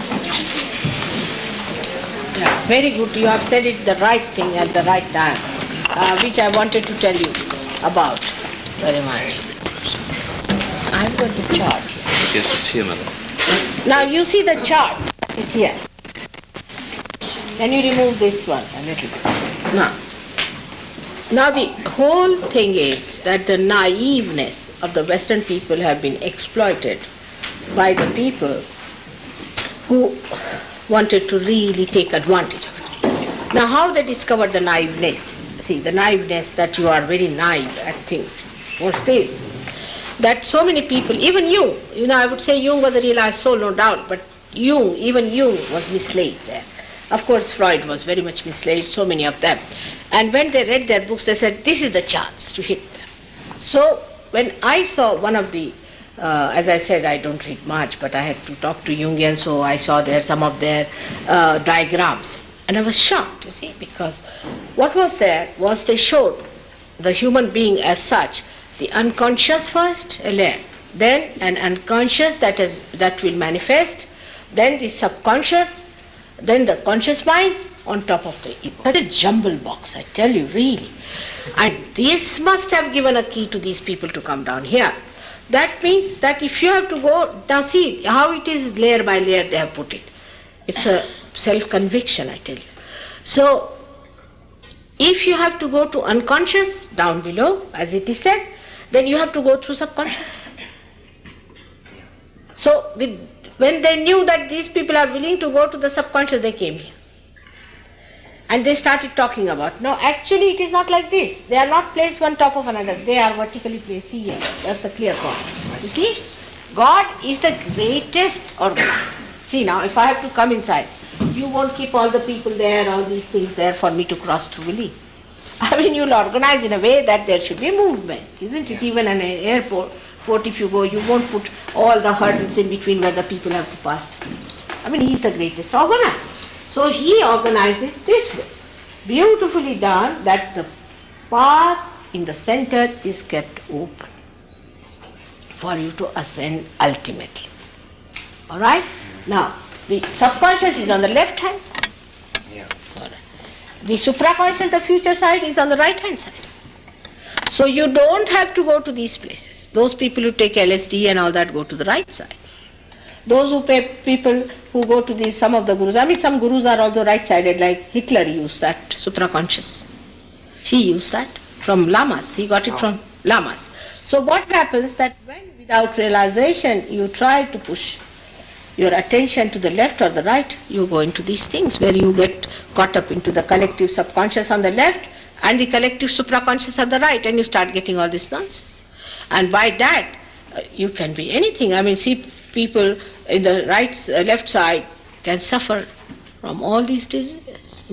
Yeah, very good. You have said it the right thing at the right time, which I wanted to tell you about very much. I've got the chart. Yes, it's here, Mother. Now you see the chart is here. Can you remove this one a little bit? Now the whole thing is that the naiveness of the Western people have been exploited by the people who wanted to really take advantage of it. Now how they discovered the naiveness? See, the naiveness that you are very naive at things. What's this? That so many people, even Jung, I would say Jung was a realized soul, no doubt, but even Jung was misled there. Of course, Freud was very much misled, so many of them. And when they read their books, they said, this is the chance to hit them. So when I saw one of the, as I said, I don't read much, but I had to talk to Jungian, so I saw there some of their diagrams. And I was shocked, you see, because what was there was they showed the human being as such, the unconscious first, a layer, then an unconscious that will manifest, then the subconscious, then the conscious mind on top of the ego. That's a jumble box, I tell you, really. And this must have given a key to these people to come down here. That means that if you have to go, now see how it is layer by layer they have put it. It's a self-conviction, I tell you. So, if you have to go to unconscious, down below, as it is said, then you have to go through subconscious. So, when they knew that these people are willing to go to the subconscious, they came here. And they started talking about, no, actually it is not like this. They are not placed one top of another. They are vertically placed. See here, that's the clear point. You see, God is the greatest organizer. See now, if I have to come inside, you won't keep all the people there, all these things there for me to cross through, will you? I mean, you'll organize in a way that there should be movement, isn't it? Even in an airport, if you go, you won't put all the hurdles in between where the people have to pass through. I mean, he's the greatest organizer. So he organized it this way, beautifully done, that the path in the center is kept open for you to ascend ultimately. Alright? Now, the subconscious is on the left hand side. Yeah. Alright. The supraconscious, the future side, is on the right hand side. So you don't have to go to these places. Those people who take LSD and all that go to the right side. Those people who go to these, some of the gurus, I mean some gurus are also right-sided, like Hitler used that, supraconscious. He used that from lamas, he got it from lamas. So what happens that when without realization you try to push your attention to the left or the right, you go into these things where you get caught up into the collective subconscious on the left and the collective supraconscious on the right, and you start getting all this nonsense. And by that, you can be anything. I mean, see, people in the left side can suffer from all these diseases.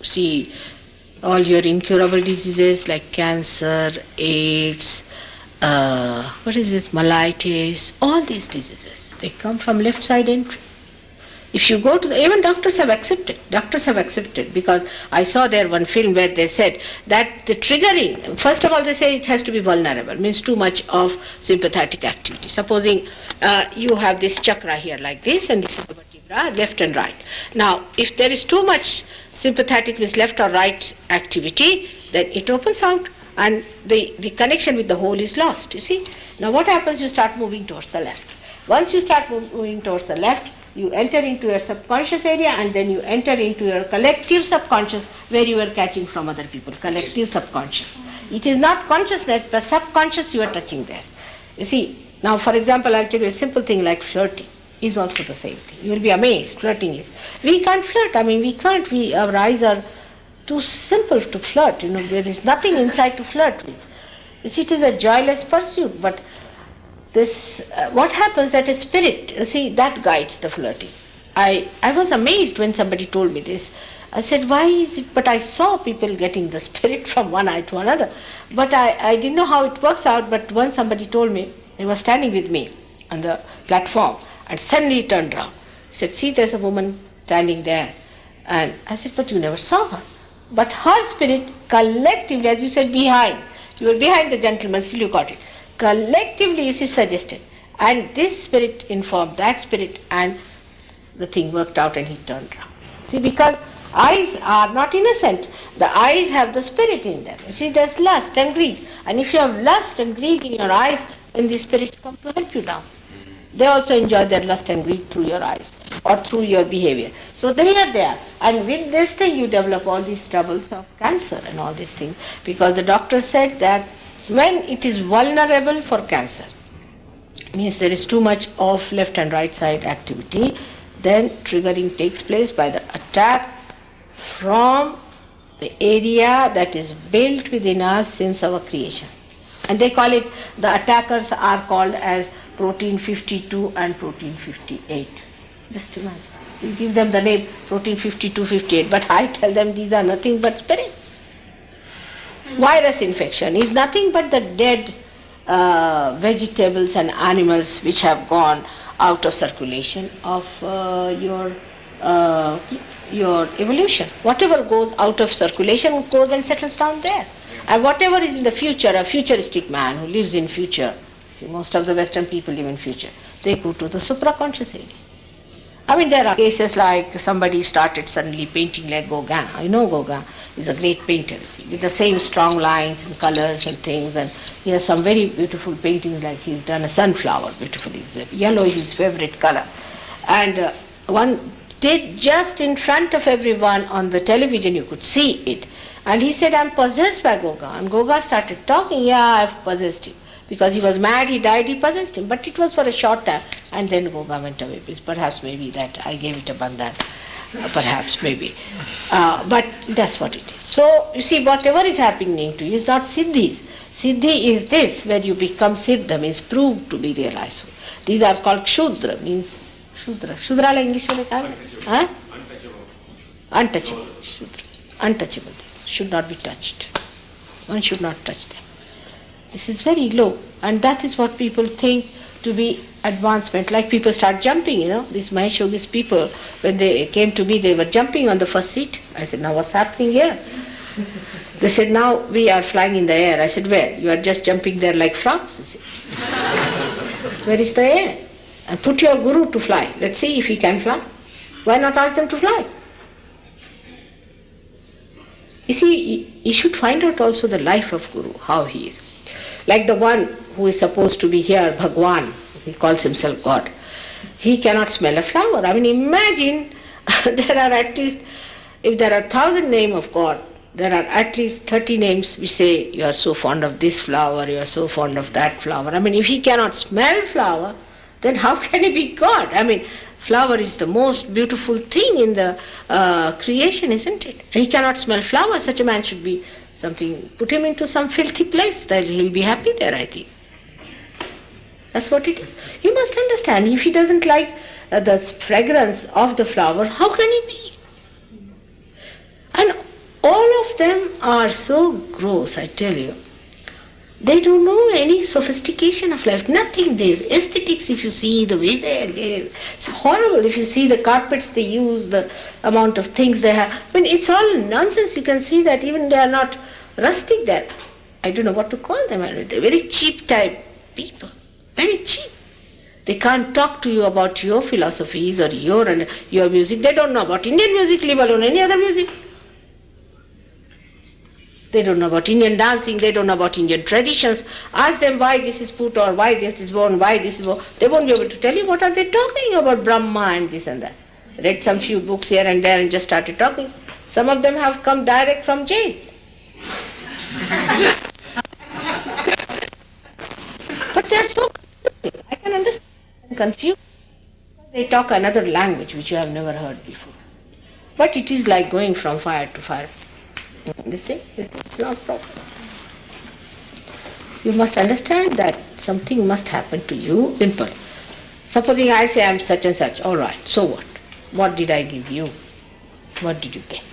See, all your incurable diseases like cancer, AIDS, mellitus, all these diseases, they come from left side entry. If you go to even doctors have accepted, because I saw there one film where they said that the triggering, first of all they say it has to be vulnerable, means too much of sympathetic activity. Supposing you have this chakra here like this, and this is the vertebra, left and right. Now, if there is too much sympathetic, means left or right activity, then it opens out and the connection with the whole is lost, you see. Now what happens, you start moving towards the left. Once you start moving towards the left, you enter into your subconscious area, and then you enter into your collective subconscious where you are catching from other people, collective subconscious. It is not consciousness, but subconscious you are touching there. You see, now for example, I'll tell you a simple thing like flirting is also the same thing. You will be amazed, flirting is. We can't flirt, I mean we can't, our eyes are too simple to flirt, there is nothing inside to flirt with. You see, it is a joyless pursuit, but this, what happens that a spirit, that guides the flirting. I was amazed when somebody told me this. I said, why is it, but I saw people getting the spirit from one eye to another. But I didn't know how it works out, but once somebody told me, he was standing with me on the platform, and suddenly he turned around. He said, see, there's a woman standing there. And I said, but you never saw her. But her spirit collectively, as you said, behind, you were behind the gentleman, still you got it. Collectively, suggested. And this spirit informed that spirit, and the thing worked out and he turned around. See, because eyes are not innocent. The eyes have the spirit in them. You see, there's lust and greed. And if you have lust and greed in your eyes, then the spirits come to help you down. They also enjoy their lust and greed through your eyes or through your behavior. So they are there. And with this thing, you develop all these troubles of cancer and all these things. Because the doctor said that when it is vulnerable for cancer, means there is too much of left and right side activity, then triggering takes place by the attack from the area that is built within us since our creation. And they call it, the attackers are called as protein 52 and protein 58. Just imagine. You give them the name protein 52, 58, but I tell them these are nothing but spirits. Virus infection is nothing but the dead vegetables and animals which have gone out of circulation of your your evolution. Whatever goes out of circulation goes and settles down there. And whatever is in the future, a futuristic man who lives in future, see, most of the Western people live in future, they go to the supraconscious area. I mean, there are cases like somebody started suddenly painting like Gauguin. I know Gauguin is a great painter, you see, with the same strong lines and colors and things, and he has some very beautiful paintings, like he's done a sunflower beautifully. Yellow is his favorite color. And one did just in front of everyone on the television, you could see it. And he said, I'm possessed by Gauguin. And Gauguin started talking, yeah, I've possessed him. Because he was mad, he died, he possessed him. But it was for a short time. And then Gauguin went away. Perhaps maybe that I gave it a bandhan. Perhaps, maybe. But that's what it is. So, you see, whatever is happening to you is not siddhis. Siddhi is this, where you become siddha, means proved to be realized. These are called kshudra, means Shudra. Shudra la English mein kya hai? Untouchable. Shudra. Untouchable things. Should not be touched. One should not touch them. This is very low. And that is what people think to be advancement. Like people start jumping, These Mahesh Yogis people, when they came to me, they were jumping on the first seat. I said, now what's happening here? They said, now we are flying in the air. I said, where? You are just jumping there like frogs, you see. Where is the air? And put your guru to fly. Let's see if he can fly. Why not ask them to fly? You see, you should find out also the life of Guru, how he is. Like the one who is supposed to be here, Bhagwan, he calls himself God. He cannot smell a flower. I mean, imagine there are at least, if there are 1,000 names of God, there are at least 30 names we say, you are so fond of this flower, you are so fond of that flower. I mean, if he cannot smell flower, then how can he be God? I mean, flower is the most beautiful thing in the creation, isn't it? He cannot smell flower. Such a man should be something, put him into some filthy place, that he'll be happy there, I think. That's what it is. You must understand, if he doesn't like the fragrance of the flower, how can he be? And all of them are so gross, I tell you. They don't know any sophistication of life, nothing. There's aesthetics, if you see the way they live. It's horrible if you see the carpets they use, the amount of things they have. I mean, it's all nonsense. You can see that even they are not rustic there. I don't know what to call them. They're very cheap type people, very cheap. They can't talk to you about your philosophies or your music. They don't know about Indian music, leave alone any other music. They don't know about Indian dancing, they don't know about Indian traditions. Ask them why this is put or why this is born, why this is born. They won't be able to tell you what are they talking about, Brahma and this and that. Read some few books here and there and just started talking. Some of them have come direct from jail. But they are so confused. I can understand confused. They talk another language which you have never heard before. But it is like going from fire to fire. This thing is not proper. You must understand that something must happen to you. Simple. Supposing I say I am such and such, all right, so what? What did I give you? What did you get?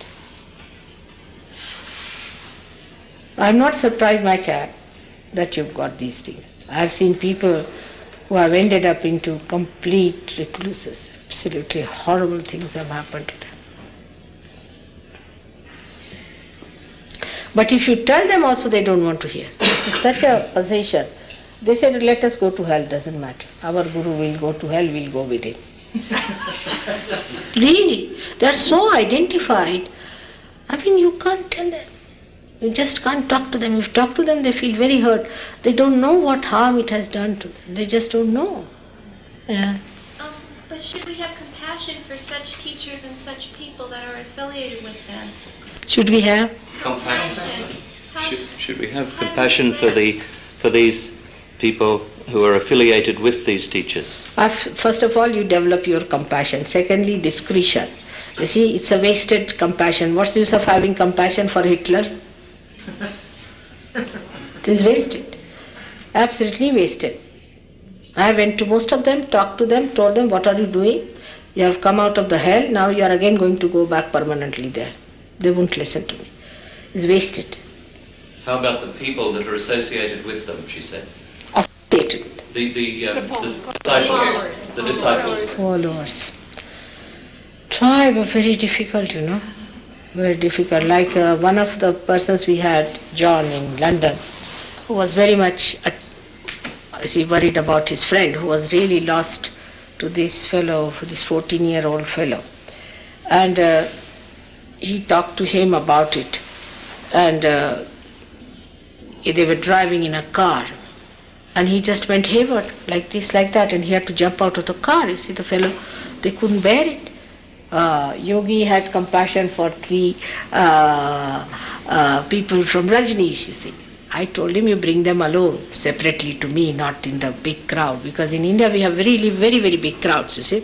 I am not surprised, my child, that you've got these things. I have seen people who have ended up into complete recluses. Absolutely horrible things have happened to them. But if you tell them also, they don't want to hear. It's such a position. They said, let us go to hell, doesn't matter. Our Guru will go to hell, we'll go with him. Really, they're so identified. I mean, you can't tell them. You just can't talk to them. If you talk to them, they feel very hurt. They don't know what harm it has done to them. They just don't know. Yeah. But should we have compassion for such teachers and such people that are affiliated with them? Should we have? Compassion. Should we have compassion for these people who are affiliated with these teachers? First of all, you develop your compassion. Secondly, discretion. You see, it's a wasted compassion. What's the use of having compassion for Hitler? It is wasted. Absolutely wasted. I went to most of them, talked to them, told them, what are you doing? You have come out of the hell, now you are again going to go back permanently there. They won't listen to me. It's wasted. How about the people that are associated with them, she said? Associated. The disciples. The disciples. Followers. Try, but very difficult, very difficult. Like one of the persons we had, John in London, who was very much worried about his friend who was really lost to this fellow, this 14-year-old fellow. And he talked to him about it. And they were driving in a car. And he just went hayward, like this, like that, and he had to jump out of the car. You see, the fellow, they couldn't bear it. Yogi had compassion for 3 people from Rajneesh, you see. I told him, you bring them alone, separately to me, not in the big crowd, because in India we have really very, very big crowds, you see.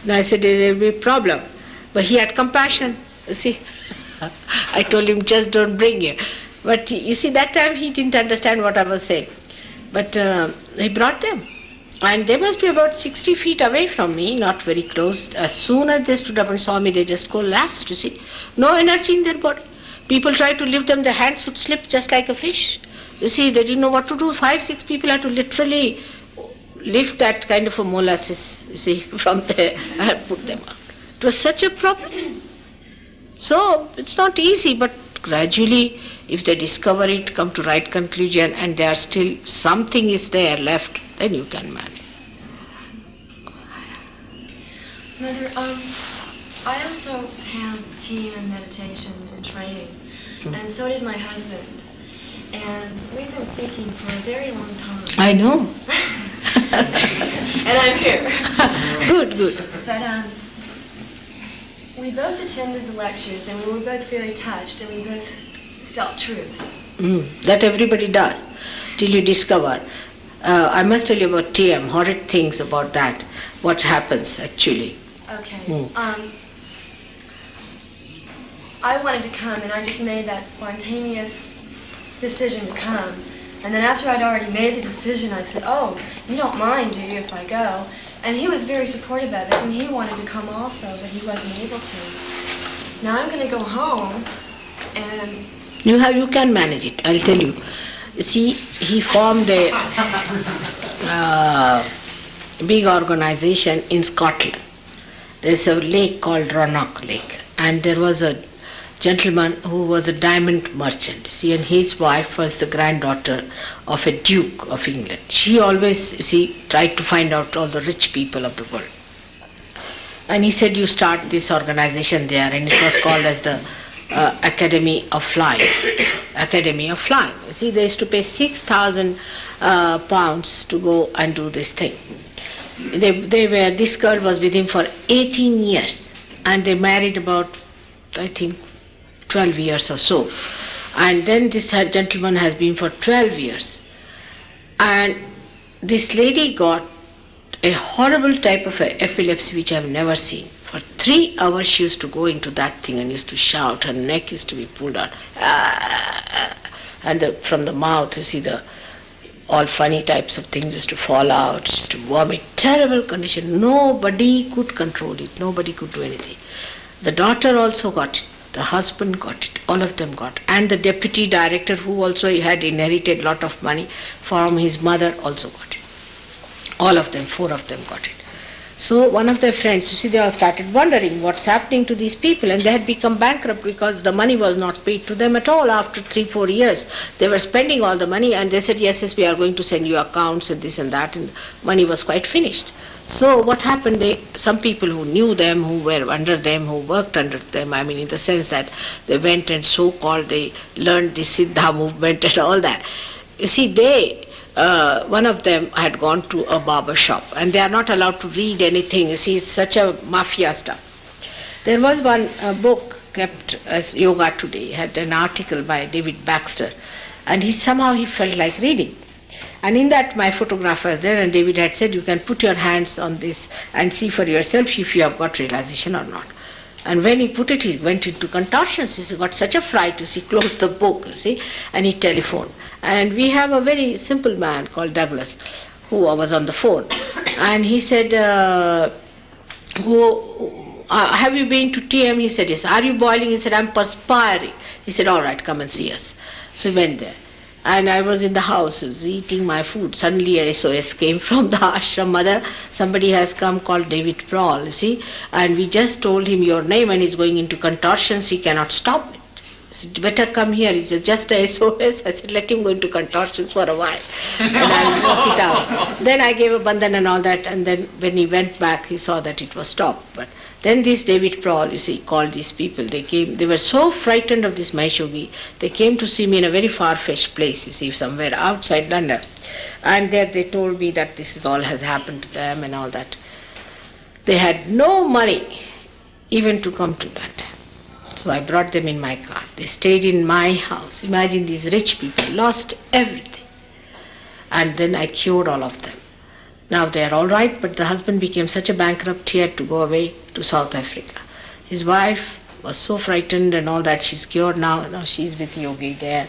And I said, there will be a problem. But he had compassion, you see. I told him, just don't bring him. But you see, that time he didn't understand what I was saying. But he brought them. And they must be about 60 feet away from me, not very close. As soon as they stood up and saw me, they just collapsed, you see. No energy in their body. People tried to lift them, their hands would slip just like a fish. You see, they didn't know what to do. 5, 6 people had to literally lift that kind of a molasses, you see, from there and put them out. It was such a problem. So, it's not easy, but gradually, if they discover it, come to right conclusion, and there are still something is there left, then you can manage. Mother, I also have tea and meditation and training, and so did my husband. And we've been seeking for a very long time. I know. And I'm here. Good. But we both attended the lectures, and we were both very touched, and we both felt truth. That everybody does, till you discover. I must tell you about TM, horrid things about that, what happens actually. Okay. I wanted to come, and I just made that spontaneous decision to come. And then after I'd already made the decision, I said, oh, you don't mind, do you, if I go? And he was very supportive of it, and he wanted to come also, but he wasn't able to. Now I'm going to go home, and... You can manage it, I'll tell you. You see, he formed a big organization in Scotland. There's a lake called Roanoke Lake, and there was a gentleman who was a diamond merchant, you see, and his wife was the granddaughter of a duke of England. She always, you see, tried to find out all the rich people of the world. And he said, you start this organization there, and it was called as the Academy of Flying. Academy of Flying. You see, they used to pay 6,000 pounds to go and do this thing. This girl was with him for 18 years, and they married about, I think, 12 years or so. And then this gentleman has been for 12 years. And this lady got a horrible type of epilepsy which I've never seen. For 3 hours she used to go into that thing and used to shout. Her neck used to be pulled out. And from the mouth, you see, all funny types of things used to fall out, used to vomit. Terrible condition. Nobody could control it. Nobody could do anything. The daughter also got it. The husband got it. All of them got it. And the deputy director, who also had inherited a lot of money from his mother, also got it. All of them, 4 of them got it. So one of their friends, you see, they all started wondering what's happening to these people, and they had become bankrupt because the money was not paid to them at all after 3-4 years. They were spending all the money, and they said, yes, we are going to send you accounts and this and that, and money was quite finished. So what happened, some people who knew them, who were under them, who worked under them, I mean in the sense that they went and so-called, they learned the Siddha movement and all that. You see, one of them had gone to a barber shop, and they are not allowed to read anything. You see, it's such a mafia stuff. There was one book kept as Yoga Today, had an article by David Baxter, and somehow he felt like reading. And in that my photograph was there, and David had said, you can put your hands on this and see for yourself if you have got realization or not. And when he put it, he went into contortions. He got such a fright, you see, closed the book, you see, and he telephoned. And we have a very simple man called Douglas, who was on the phone. And he said, have you been to TM? He said, yes. Are you boiling? He said, I'm perspiring. He said, all right, come and see us. So he went there. And I was in the house, I was eating my food. Suddenly a SOS came from the ashram mother. Somebody has come called David Prawl, you see, and we just told him your name and he's going into contortions, he cannot stop it. So better come here, it's just a SOS. I said, let him go into contortions for a while and I'll work it out. Then I gave a bandhan and all that, and then when he went back, he saw that it was stopped. But then this David Prawl, you see, called these people. They came, they were so frightened of this Mahishogi, they came to see me in a very far-fetched place, you see, somewhere outside London. And there they told me that this is all has happened to them and all that. They had no money even to come to London. So I brought them in my car. They stayed in my house. Imagine these rich people, lost everything. And then I cured all of them. Now they are all right, but the husband became such a bankrupt, he had to go away to South Africa. His wife was so frightened and all that, she's cured now. Now she's with Yogi there.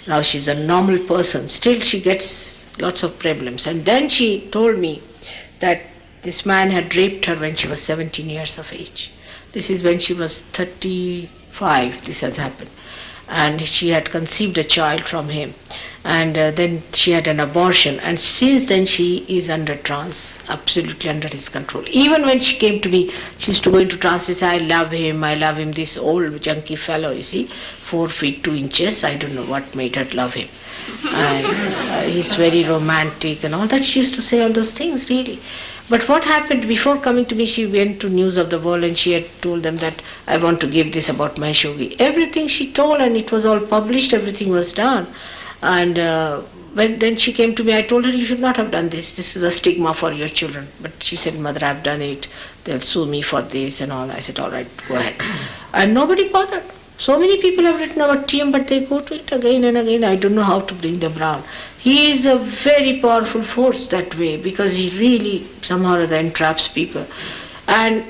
Now she's a normal person. Still she gets lots of problems. And then she told me that this man had raped her when she was 17 years of age. This is when she was 35, this has happened. And she had conceived a child from him. And then she had an abortion. And since then she is under trance, absolutely under his control. Even when she came to me, she used to go into trance and say, I love him, this old junky fellow, you see, 4 feet 2 inches. I don't know what made her love him. And he's very romantic and all that. She used to say all those things, really. But what happened, before coming to me, she went to News of the World and she had told them that I want to give this about Mahishogi. Everything she told, and it was all published, everything was done. And when then she came to me, I told her, you should not have done this. This is a stigma for your children. But she said, Mother, I've done it. They'll sue me for this and all. I said, all right, go ahead. And nobody bothered. So many people have written about TM, but they go to it again and again. I don't know how to bring them round. He is a very powerful force that way, because he really somehow or other entraps people. And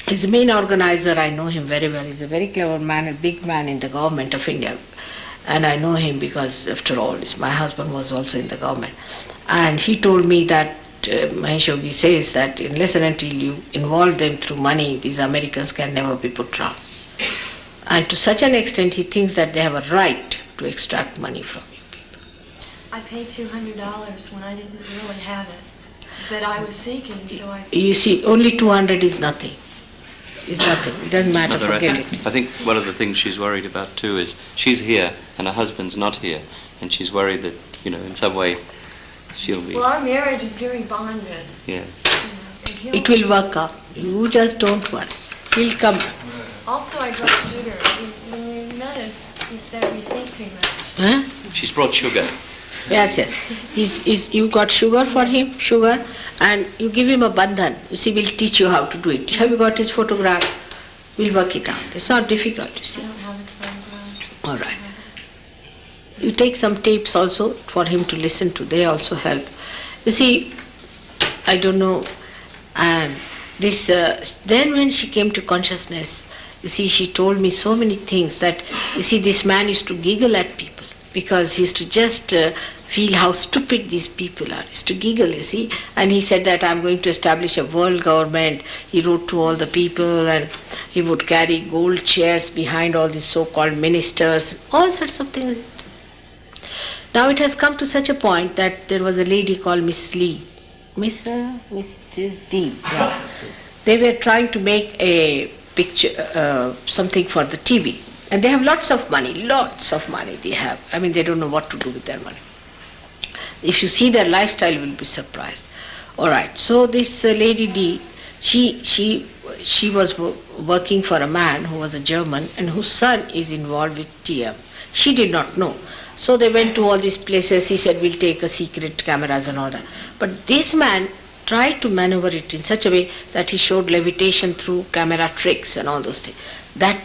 he's the main organizer. I know him very well. He's a very clever man, a big man in the government of India. And I know him because, after all, my husband was also in the government. And he told me that Mahishogi says that unless and until you involve them through money, these Americans can never be put down. And to such an extent, he thinks that they have a right to extract money from you people. I paid $200 when I didn't really have it, that I was seeking, so I... You see, only 200 is nothing. It's nothing. It doesn't matter, Mother, forget it. I think one of the things she's worried about too is she's here and her husband's not here, and she's worried that, in some way she'll be... Well, our marriage is very bonded. Yes. It will work out. You just don't worry. He'll come. Also, I brought sugar. When you met us, you said we think too much. Huh? She's brought sugar. Yes. You got sugar for him, sugar, and you give him a bandhan. You see, we'll teach you how to do it. Have you got his photograph? We'll work it out. It's not difficult, you see. I don't have his phones around. All right. You take some tapes also for him to listen to. They also help. You see, I don't know, and this. Then when she came to consciousness, you see, she told me so many things that, you see, this man used to giggle at people because he used to just feel how stupid these people are. He used to giggle, you see. And he said that I'm going to establish a world government. He wrote to all the people and he would carry gold chairs behind all these so-called ministers, all sorts of things. Now it has come to such a point that there was a lady called Miss Lee. Mrs. D. Yeah. They were trying to make a picture, something for the TV. And they have lots of money they have. I mean, they don't know what to do with their money. If you see their lifestyle, you will be surprised. All right, so this lady D, she was working for a man who was a German and whose son is involved with TM. She did not know. So they went to all these places. He said, we'll take a secret cameras and all that. But this man tried to maneuver it in such a way that he showed levitation through camera tricks and all those things. That,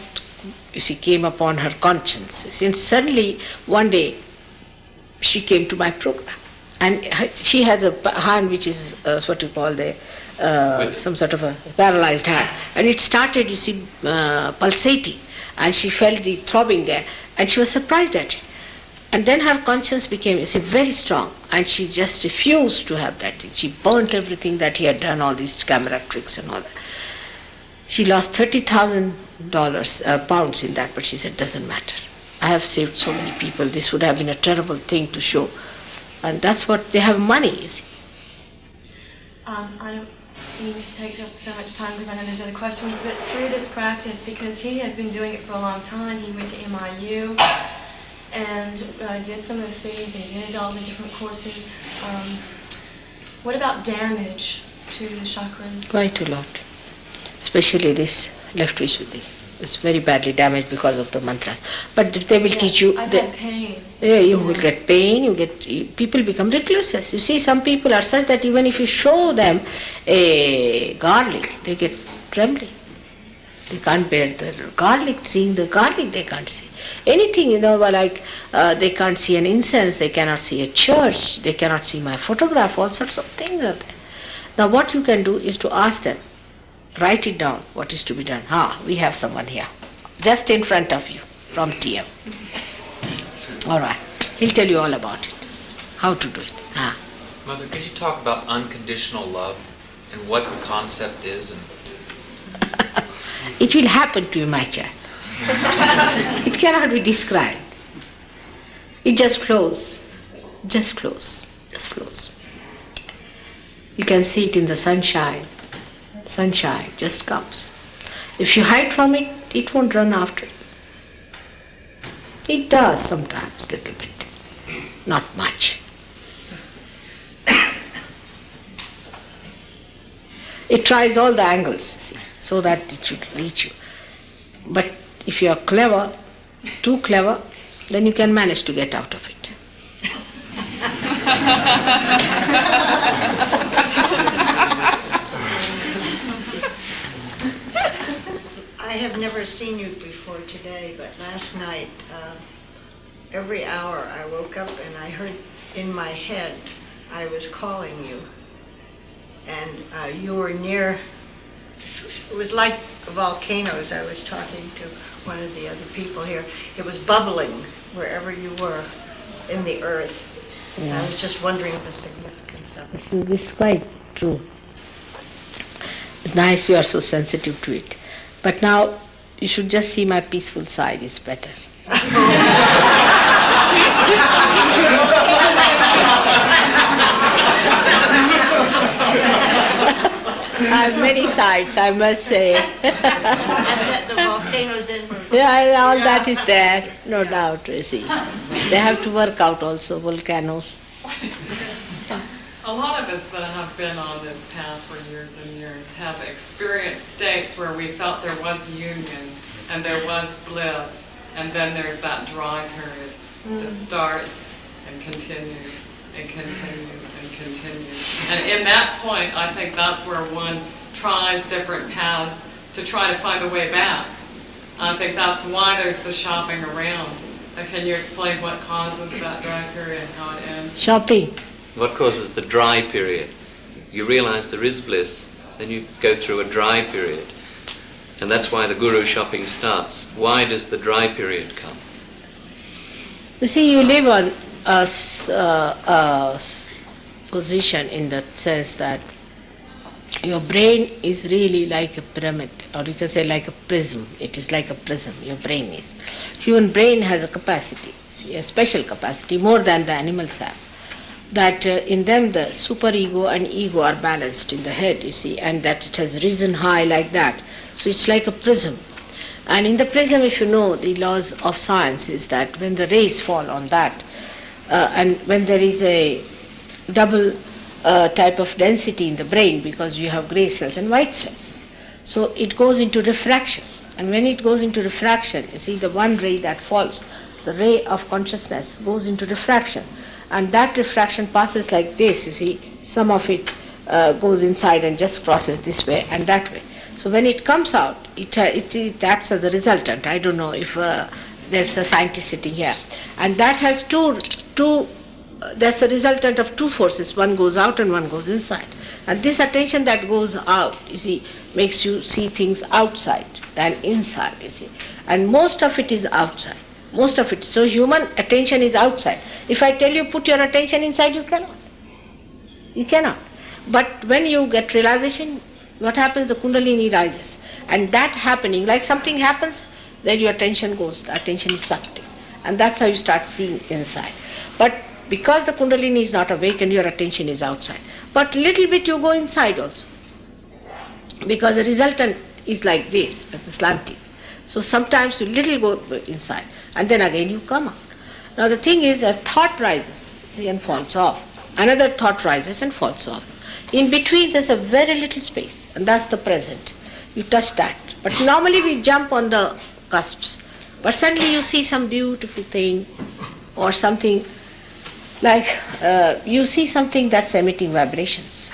you see, came upon her conscience. Since suddenly, one day, she came to my program. And she has a hand which is what you call some sort of a paralyzed hand. And it started, you see, pulsating. And she felt the throbbing there. And she was surprised at it. And then her conscience became, you see, very strong. And she just refused to have that thing. She burnt everything that he had done, all these camera tricks and all that. She lost $30,000 pounds in that, but she said, doesn't matter. I have saved so many people. This would have been a terrible thing to show. And that's what, they have money, you see. I don't mean to take up so much time because I know there's other questions, but through this practice, because he has been doing it for a long time, he went to MIU and did some of the cities and did all the different courses. What about damage to the chakras? Quite a lot. Especially this left Vishuddhi. It's very badly damaged because of the mantras. But they will teach you. I've had pain. Yeah, you will get pain, people become recluses. You see, some people are such that even if you show them a garlic, they get trembling. They can't bear the garlic, seeing the garlic they can't see. Anything, like they can't see an incense, they cannot see a church, they cannot see my photograph, all sorts of things are there. Now what you can do is to ask them, write it down, what is to be done. We have someone here, just in front of you, from TM. All right, he'll tell you all about it, how to do it. Mother, could you talk about unconditional love and what the concept is? It will happen to you, my child. It cannot be described. It just flows, just flows, just flows. You can see it in the sunshine. Sunshine just comes. If you hide from it, it won't run after it. It does sometimes, little bit, not much. It tries all the angles, you see, so that it should reach you. But if you are clever, too clever, then you can manage to get out of it. I have never seen you before today, but last night, every hour I woke up and I heard in my head I was calling you. And you were near, it was like volcanoes. I was talking to one of the other people here. It was bubbling wherever you were in the earth. Yeah. I was just wondering the significance of it. This is quite true. It's nice you are so sensitive to it. But now you should just see my peaceful side, is better. I have many sides, I must say. And the volcanoes in. Yeah, all that is there, no doubt, you see. They have to work out also, volcanoes. A lot of us that have been on this path for years and years have experienced states where we felt there was union and there was bliss, and then there's that dry period that starts and continues and continues and continues. And in that point, I think that's where one tries different paths to try to find a way back. I think that's why there's the shopping around. And can you explain what causes that dry period and how it ends? Shopping. What causes the dry period? You realize there is bliss, then you go through a dry period. And that's why the guru shopping starts. Why does the dry period come? You see, you live on a position in the sense that your brain is really like a pyramid, or you can say like a prism. It is like a prism, your brain is. Human brain has a capacity, see, a special capacity, more than the animals have. That in them the superego and ego are balanced in the head, you see, and that it has risen high like that. So it's like a prism. And in the prism, if you know the laws of science, is that when the rays fall on that, and when there is a double type of density in the brain, because you have grey cells and white cells, so it goes into refraction. And when it goes into refraction, you see, the one ray that falls, the ray of consciousness goes into refraction. And that refraction passes like this, you see, some of it goes inside and just crosses this way and that way. So when it comes out, it acts as a resultant. I don't know if there's a scientist sitting here. And that has that's a resultant of two forces. One goes out and one goes inside. And this attention that goes out, you see, makes you see things outside than inside, you see. And most of it is outside. Most of it. So human attention is outside. If I tell you put your attention inside, you cannot. You cannot. But when you get realization, what happens? The Kundalini rises. And that happening, like something happens, then your attention goes, the attention is sucked in. And that's how you start seeing inside. But because the Kundalini is not awakened, your attention is outside. But little bit you go inside also. Because the resultant is like this, that's slanting. So sometimes you little go inside and then again you come out. Now the thing is, a thought rises, see, and falls off. Another thought rises and falls off. In between there's a very little space, and that's the present. You touch that. But normally we jump on the cusps. But suddenly you see some beautiful thing or something like you see something that's emitting vibrations.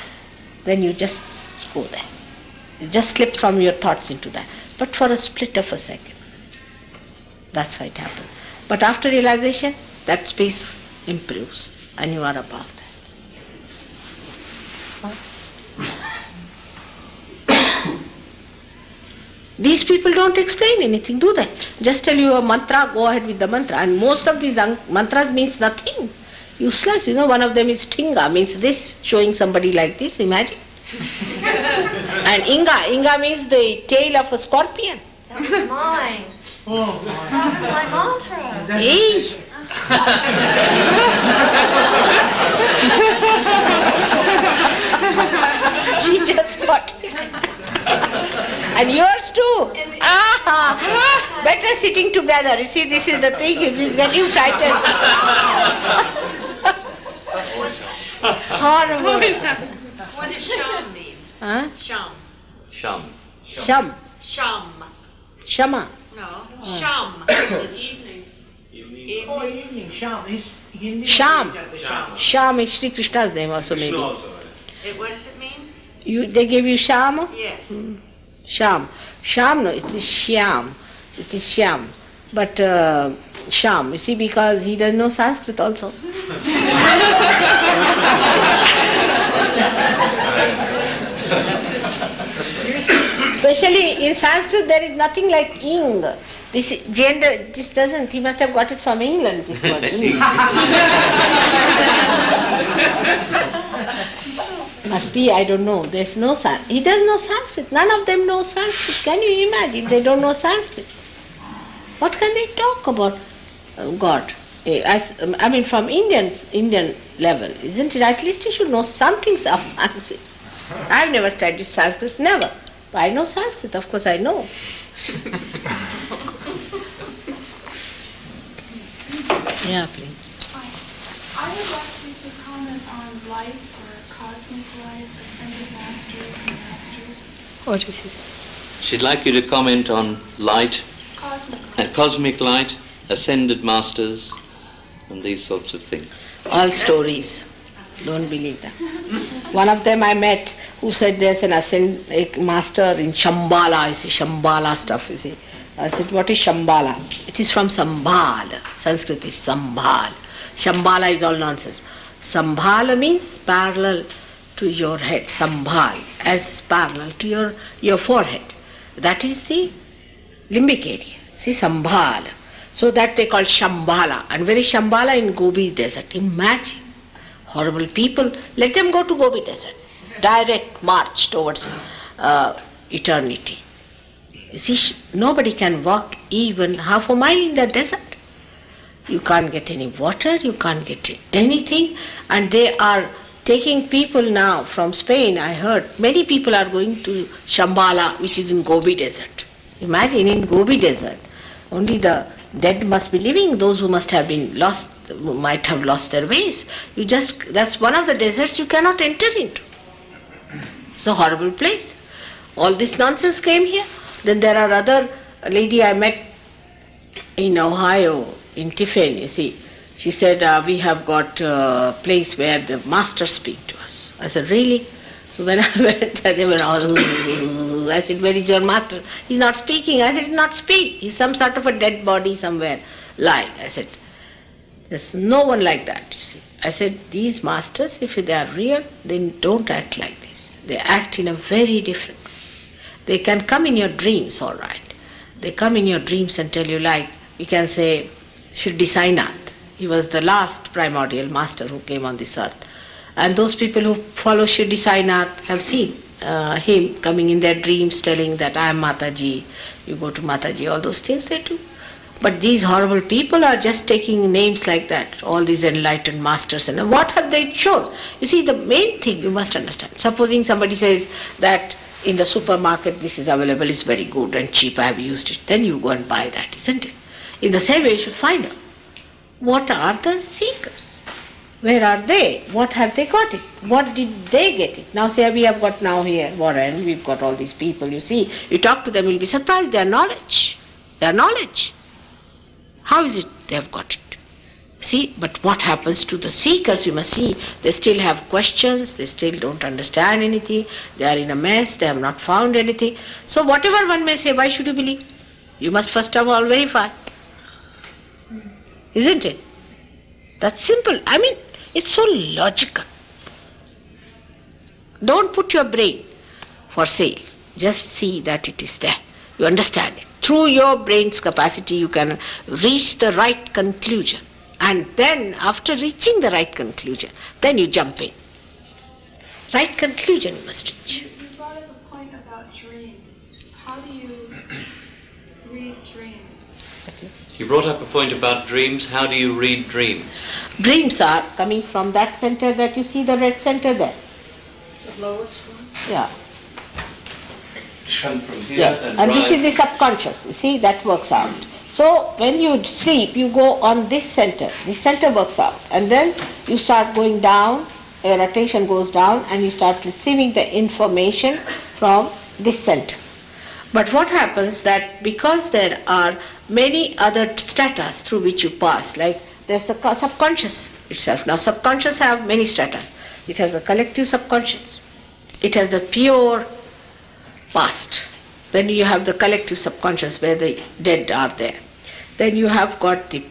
Then you just go there. You just slip from your thoughts into that. But for a split of a second. That's how it happens. But after realization, that space improves and you are above that. These people don't explain anything, do they? Just tell you a mantra, go ahead with the mantra. And most of these mantras means nothing. Useless. One of them is Tinga, means this, showing somebody like this, imagine. And Inga means the tail of a scorpion. That was mine. Oh, That was my mantra. Hey. She just got it. And yours too. Ah, better sitting together. You see, this is the thing, it's getting frightened. Horrible. What does sham mean? Huh? Sham. Sham. Sham. Sham. Shama. No. Sham is evening. Oh, evening, Sham. Hindi Sham. Sham. Sham is Shri Krishna's name also maybe. What does it mean? They gave you Sham? Yes. Sham. Sham, no, it is Shyam. It is Shyam. But Sham, you see, because he doesn't know Sanskrit also. Especially in Sanskrit, there is nothing like ing. This gender just doesn't. He must have got it from England. This word ing. Must be, I don't know. There's no Sanskrit. He doesn't know Sanskrit. None of them know Sanskrit. Can you imagine? They don't know Sanskrit. What can they talk about God? I mean, from Indian level, isn't it? At least you should know something of Sanskrit. I've never studied Sanskrit, never. But I know Sanskrit, of course I know. Yeah, please. I would like you to comment on light or cosmic light, ascended masters and masters. What is it? She'd like you to comment on light, Cosmic light, ascended masters, and these sorts of things. All stories. Don't believe them. One of them I met who said there's an ascended master in Shambhala. You see, Shambhala stuff, you see. I said, what is Shambhala? It is from Sambhal. Sanskrit is Sambhal. Shambhala is all nonsense. Sambhala means parallel to your head. Sambhal, as parallel to your forehead. That is the limbic area. See, Sambhal. So that they call Shambhala. And where is Shambhala? In Gobi desert. Imagine. Horrible people. Let them go to Gobi desert. Direct march towards eternity. You see, nobody can walk even half a mile in the desert. You can't get any water, you can't get anything. And they are taking people now from Spain. I heard many people are going to Shambhala, which is in Gobi desert. Imagine, in Gobi desert, only the dead must be living. Those who must have been lost, might have lost their ways. That's one of the deserts you cannot enter into. It's a horrible place. All this nonsense came here. Then there are other lady I met in Ohio, in Tiffin, you see. She said, we have got a place where the masters speak to us. I said, really? So when I went there, they were all, I said, where is your master? He's not speaking. I said, not speak. He's some sort of a dead body somewhere lying. I said, there's no one like that, you see. I said, these masters, if they are real, they don't act like this. They act in a very different way. They can come in your dreams, all right. They come in your dreams and tell you, like, we can say, Shri Sainath. He was the last primordial master who came on this earth. And those people who follow Shri Sainath have seen him coming in their dreams telling that I am Mataji, you go to Mataji, all those things they do. But these horrible people are just taking names like that, all these enlightened masters, and what have they shown? You see, the main thing you must understand, supposing somebody says that in the supermarket this is available, it's very good and cheap, I have used it, then you go and buy that, isn't it? In the same way you should find out, what are the seekers? Where are they? What have they got it? What did they get it? Now say we have got now here Warren, we've got all these people, you see, you talk to them, you'll be surprised, their knowledge. How is it they have got it? See, but what happens to the seekers, you must see, they still have questions, they still don't understand anything, they are in a mess, they have not found anything. So whatever one may say, why should you believe? You must first of all verify. Isn't it? That's simple. I mean, it's so logical. Don't put your brain for sale. Just see that it is there. You understand it. Through your brain's capacity, you can reach the right conclusion. And then, after reaching the right conclusion, then you jump in. Right conclusion you must reach. You brought up a point about dreams. How do you read dreams? You brought up a point about dreams. How do you read dreams? Dreams are coming from that center that you see, the red center there. The lowest one? Yeah. Come from here Yes, and this drive. is the subconscious, you see, that works out. So when you sleep, you go on this center works out, and then you start going down, your attention goes down, and you start receiving the information from this center. But what happens that because there are many other stratas through which you pass, like there's the subconscious itself. Now subconscious have many stratas. It has a collective subconscious. It has the pure past. Then you have the collective subconscious where the dead are there. Then you have got the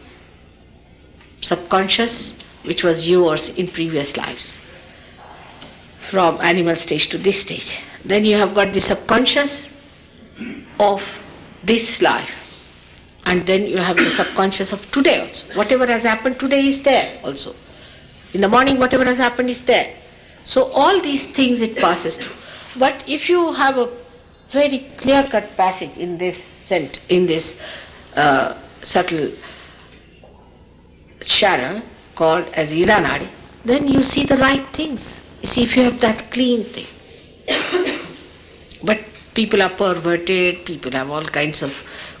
subconscious which was yours in previous lives, from animal stage to this stage. Then you have got the subconscious of this life. And then you have the subconscious of today also. Whatever has happened today is there also. In the morning, whatever has happened is there. So all these things it passes through. But if you have a very clear-cut passage in this subtle channel called as Iranadi, then you see the right things. You see, if you have that clean thing. But people are perverted, people have all kinds of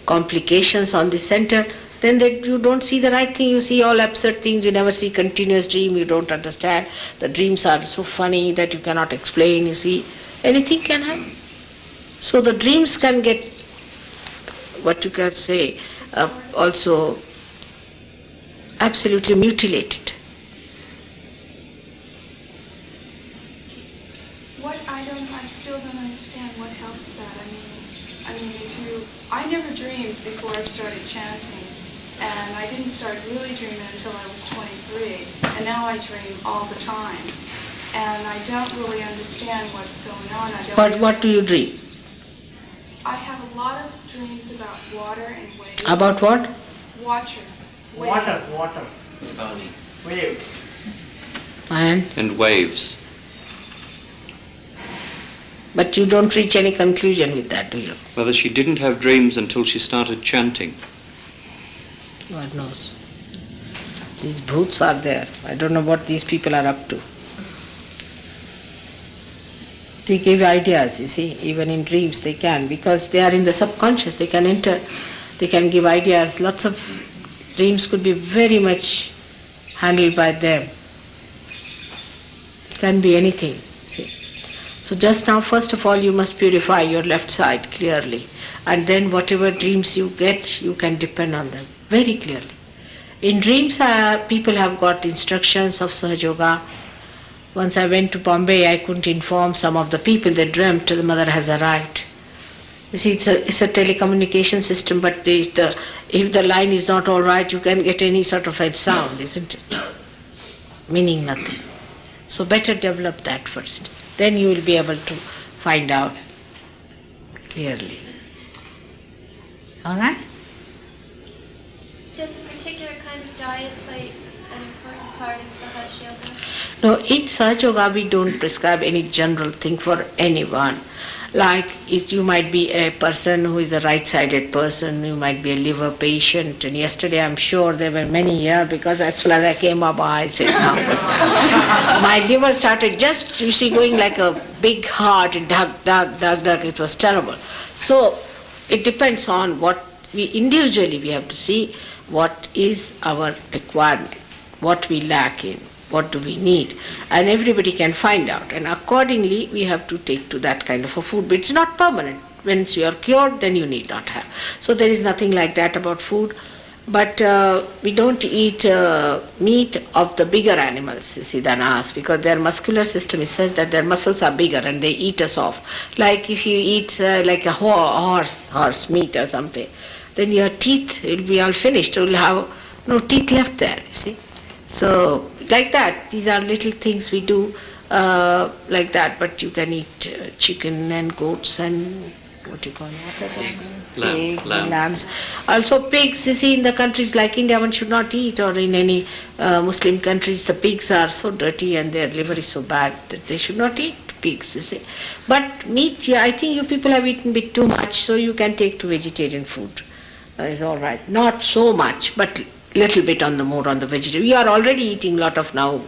complications on the center, then you don't see the right thing, you see all absurd things, you never see continuous dream, you don't understand. The dreams are so funny that you cannot explain, you see. Anything can happen. So the dreams can get, what you can say, also absolutely mutilated. I still don't understand what helps that. I never dreamed before I started chanting, and I didn't start really dreaming until I was 23, and now I dream all the time, and I don't really understand what's going on. What do you dream? I have a lot of dreams about water and waves. About what? Water. Water. Waves. And waves. But you don't reach any conclusion with that, do you? Whether she didn't have dreams until she started chanting. God knows. These bhoots are there. I don't know what these people are up to. They give ideas, you see, even in dreams they can, because they are in the subconscious, they can enter, they can give ideas. Lots of dreams could be very much handled by them. Can be anything, see. So just now, first of all, you must purify your left side clearly, and then whatever dreams you get, you can depend on them very clearly. In dreams, people have got instructions of Sahajayoga. Once I went to Bombay, I couldn't inform some of the people. They dreamt the mother has arrived. You see, it's a telecommunication system, but if the line is not all right, you can get any sort of a sound, isn't it? Meaning nothing. So better develop that first. Then you will be able to find out clearly. All right? Does a particular kind of diet play an important part of Sahaja Yoga? No, in Sahaja Yoga we don't prescribe any general thing for anyone. Like you might be a person who is a right-sided person, you might be a liver patient, and yesterday I'm sure there were many here because as soon as I came up I said, now my liver started just, you see, going like a big heart and dug, it was terrible. So it depends on what we individually we have to see what is our requirement, what we lack in, what do we need, and everybody can find out, and accordingly we have to take to that kind of a food. But it's not permanent. Once you are cured, then you need not have. So there is nothing like that about food. But we don't eat meat of the bigger animals, you see, than us, because their muscular system is such that their muscles are bigger and they eat us off. Like if you eat like a horse meat or something, then your teeth will be all finished. You will have no teeth left there, you see. So like that, these are little things we do like that, but you can eat chicken and goats and what do you call it? Pigs. Pigs, lambs. Also pigs, you see, in the countries like India one should not eat, or in any Muslim countries the pigs are so dirty and their liver is so bad that they should not eat pigs, you see. But meat, yeah, I think you people have eaten a bit too much, so you can take to vegetarian food. That is all right. Not so much, but little bit on the vegetarian. We are already eating a lot of now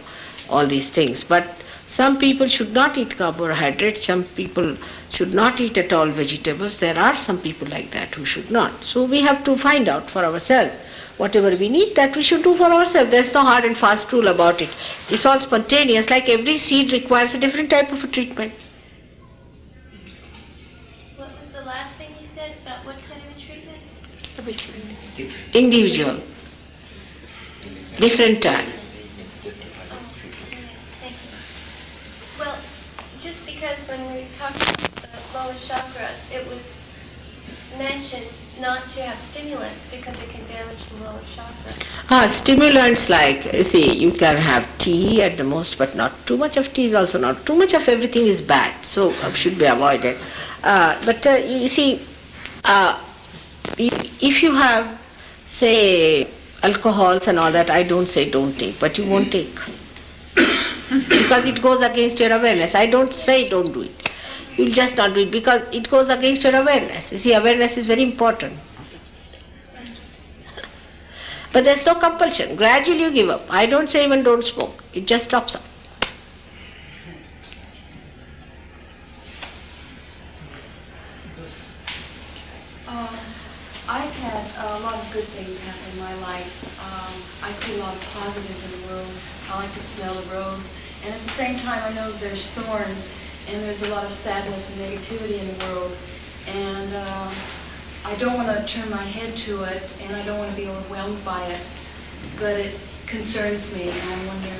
all these things, but some people should not eat carbohydrates, some people should not eat at all vegetables. There are some people like that who should not. So we have to find out for ourselves. Whatever we need, that we should do for ourselves. There's no hard and fast rule about it. It's all spontaneous, like every seed requires a different type of a treatment. What was the last thing you said about what kind of a treatment? Individual. Different times. Oh, yes, thank you. Well, just because when we were talking about the lowest chakra, it was mentioned not to have stimulants because it can damage the lowest chakra. Stimulants like, you see, you can have tea at the most, but not too much of tea is also not. Too much of everything is bad, so should be avoided. But you see, if you have, say, alcohols and all that, I don't say don't take, but you won't take. Because it goes against your awareness. I don't say don't do it. You'll just not do it because it goes against your awareness. You see, awareness is very important. But there's no compulsion. Gradually you give up. I don't say even don't smoke. It just stops up. I've had a lot of good things happen in my life. I see a lot of positive in the world. I like to smell the rose. And at the same time, I know there's thorns and there's a lot of sadness and negativity in the world. And I don't want to turn my head to it, and I don't want to be overwhelmed by it. But it concerns me, and I wonder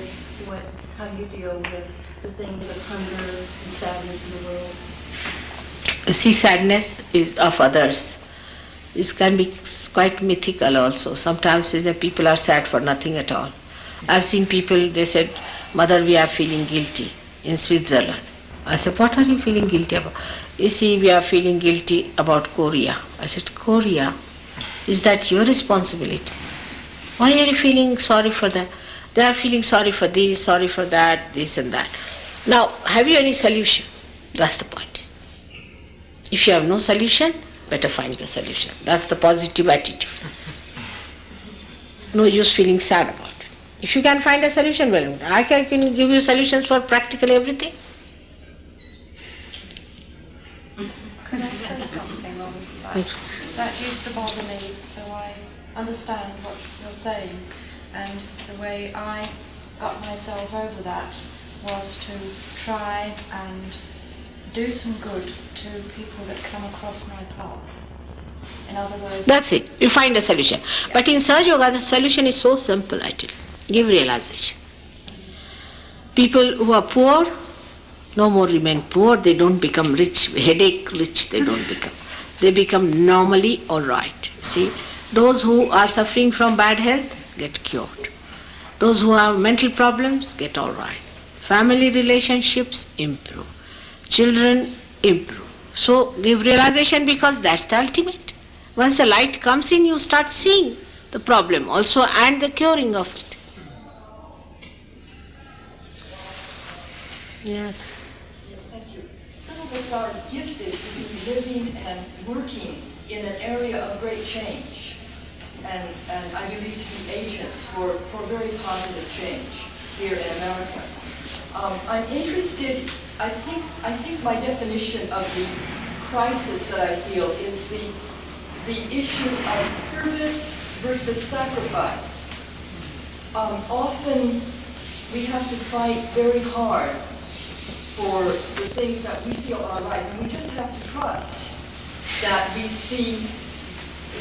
how you deal with the things of hunger and sadness in the world. See, sadness is of others. This can be quite mythical also. Sometimes people are sad for nothing at all. I've seen people, they said, Mother, we are feeling guilty in Switzerland. I said, what are you feeling guilty about? You see, we are feeling guilty about Korea. I said, Korea? Is that your responsibility? Why are you feeling sorry for that? They are feeling sorry for this, sorry for that, this and that. Now, have you any solution? That's the point. If you have no solution, better find the solution. That's the positive attitude. No use feeling sad about it. If you can find a solution, well, I can give you solutions for practically everything. Could I say something on that? That used to bother me, so I understand what you're saying. And the way I got myself over that was to try and do some good to people that come across my path. In other words... That's it. You find a solution. Yeah. But in Sahaja Yoga, the solution is so simple, I tell you. Give realization. People who are poor no more remain poor. They don't become rich, headache rich they don't become. They become normally all right. See, those who are suffering from bad health get cured. Those who have mental problems get all right. Family relationships improve. Children improve. So give realization, because that's the ultimate. Once the light comes in, you start seeing the problem also and the curing of it. Yes. Thank you. some of us are gifted to be living and working in an area of great change, and I believe to be agents for very positive change here in America. I'm interested, I think my definition of the crisis that I feel is the issue of service versus sacrifice. Often we have to fight very hard for the things that we feel are right, and we just have to trust that we see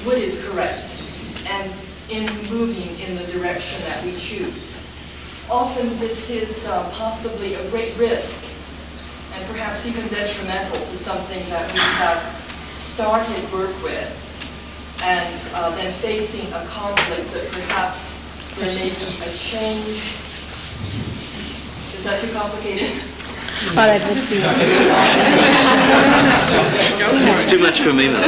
what is correct and in moving in the direction that we choose. Often this is possibly a great risk and perhaps even detrimental to something that we have started work with, and then facing a conflict that perhaps there may be a change. Is that too complicated? All right, let's see. It's too much for me now.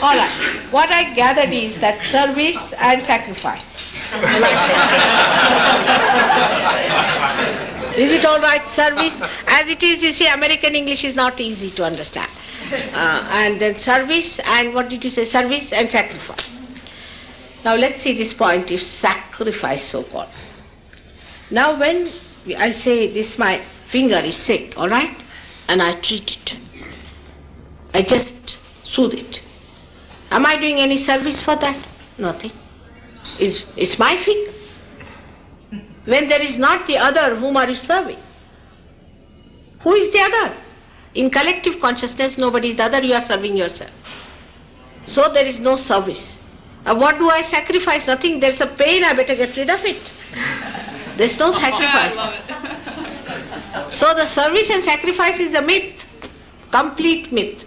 All right. What I gathered is that service and sacrifice. Is it all right? Service, as it is, you see, American English is not easy to understand. And then service and what did you say? Service and sacrifice. Now let's see this point, if sacrifice so-called. Now when I say this, my finger is sick, all right, and I treat it, I just soothe it. Am I doing any service for that? Nothing. It's my finger. When there is not the other, whom are you serving? Who is the other? In collective consciousness, nobody is the other, you are serving yourself. So there is no service. What do I sacrifice? Nothing. There's a pain, I better get rid of it. There's no sacrifice. So the service and sacrifice is a myth, complete myth.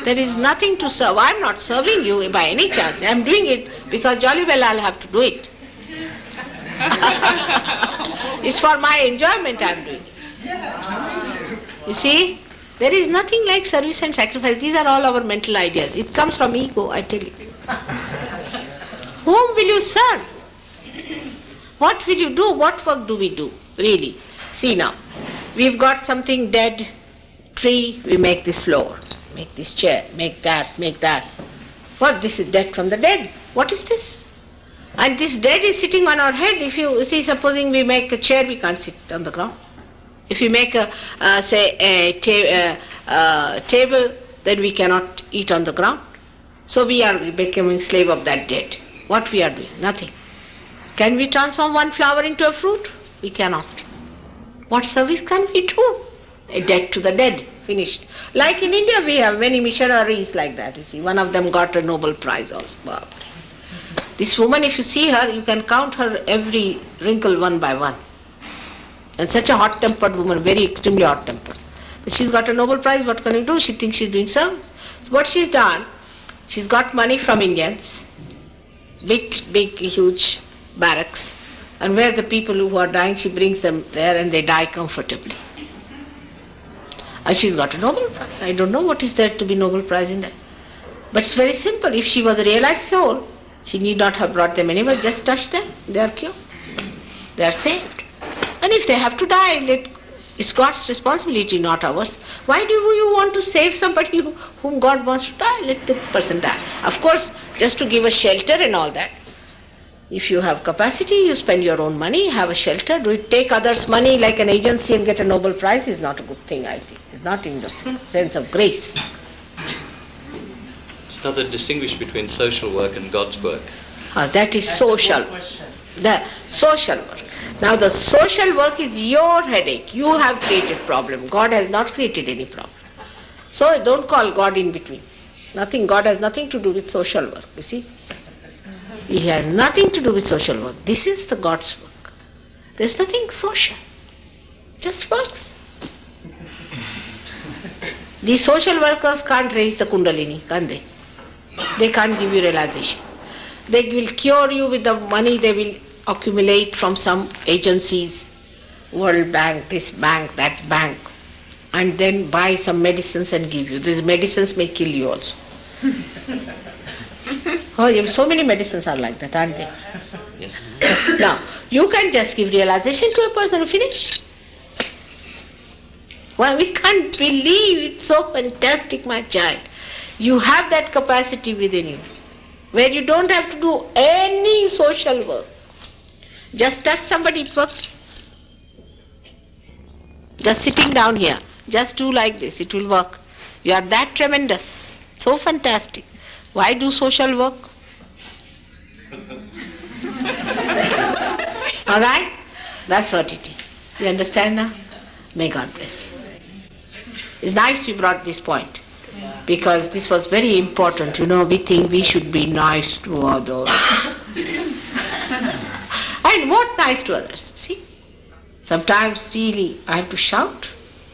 There is nothing to serve. I'm not serving you by any chance. I'm doing it because jolly well I'll have to do it. It's for my enjoyment I'm doing it. You see, there is nothing like service and sacrifice. These are all our mental ideas. It comes from ego, I tell you. Whom will you serve? What will you do? What work do we do, really? See now, we've got something dead, tree, we make this floor, make this chair, make that. What? This is dead from the dead. What is this? And this dead is sitting on our head. If you see, supposing we make a chair, we can't sit on the ground. If you make a table, then we cannot eat on the ground. So we are becoming slave of that dead. What we are doing? Nothing. Can we transform one flower into a fruit? We cannot. What service can we do? A dead to the dead. Finished. Like in India, we have many missionaries like that. You see, one of them got a Nobel Prize also. Wow. This woman, if you see her, you can count her every wrinkle one by one. And such a hot-tempered woman, very extremely hot-tempered. But she's got a Nobel Prize, what can you do? She thinks she's doing service. So what she's done, she's got money from Indians, big, huge barracks, and where the people who are dying, she brings them there and they die comfortably. And she's got a Nobel Prize. I don't know what is there to be Nobel Prize in that. But it's very simple. If she was a realized soul, she need not have brought them anywhere, just touch them, they are cured. They are saved. And if they have to die, it's God's responsibility, not ours. Why do you want to save somebody whom God wants to die? Let the person die. Of course, just to give a shelter and all that. If you have capacity, you spend your own money, have a shelter. Do it take others' money like an agency and get a Nobel Prize is not a good thing, I think. It's not in the sense of grace. It's not to distinguish between social work and God's work. That is social. The social work. Now the social work is your headache. You have created problem. God has not created any problem. So don't call God in between. Nothing. God has nothing to do with social work. You see? He has nothing to do with social work. This is the God's work. There's nothing social. It just works. These social workers can't raise the Kundalini, can they? They can't give you realization. They will cure you with the money they will accumulate from some agencies, World Bank, this bank, that bank, and then buy some medicines and give you. These medicines may kill you also. Oh, so many medicines are like that, aren't they? Yes. Now, you can just give realization to a person and finish. Why, we can't believe it's so fantastic, my child. You have that capacity within you, where you don't have to do any social work. Just touch somebody, it works. Just sitting down here, just do like this, it will work. You are that tremendous, so fantastic. Why do social work? All right? That's what it is. You understand now? May God bless you. It's nice you brought this point, because this was very important. We think we should be nice to others. And what nice to others? See? Sometimes really I have to shout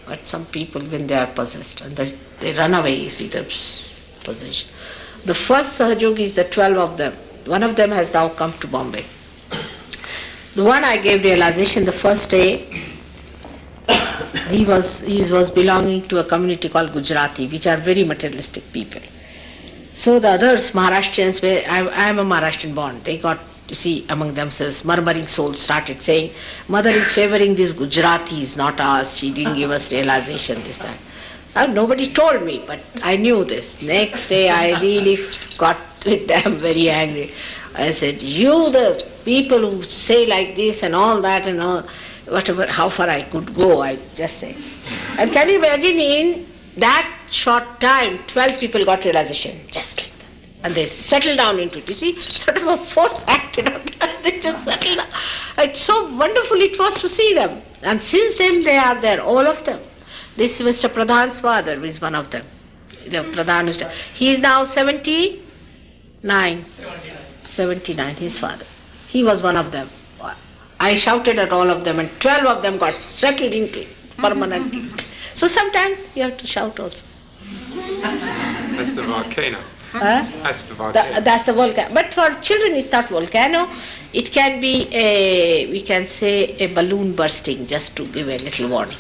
at some people when they are possessed and they run away, you see the possession. The first Sahaja is the 12 of them. One of them has now come to Bombay. The one I gave realization the first day, he was belonging to a community called Gujarati, which are very materialistic people. So the others, Maharashtrians, I am a Maharashtrian born, they got to see among themselves, murmuring souls started saying, Mother is favoring these Gujaratis, not us, she didn't give us realization, this, that. Nobody told me, but I knew this. Next day I really got with them very angry. I said, you the people who say like this and all that and all, whatever, how far I could go, I just say. And can you imagine, in that short time, 12 people got realization, just like that. And they settled down into it. You see, sort of a force acted on them. They just settled down. It's so wonderful it was to see them. And since then they are there, all of them. This Mr. Pradhan's father is one of them. The Pradhan, he is now 79. 79, his father. He was one of them. I shouted at all of them and 12 of them got settled into it permanently. So sometimes you have to shout also. That's the volcano. That's the volcano. That's the volcano. But for children it's not volcano. It can be we can say a balloon bursting, just to give a little warning.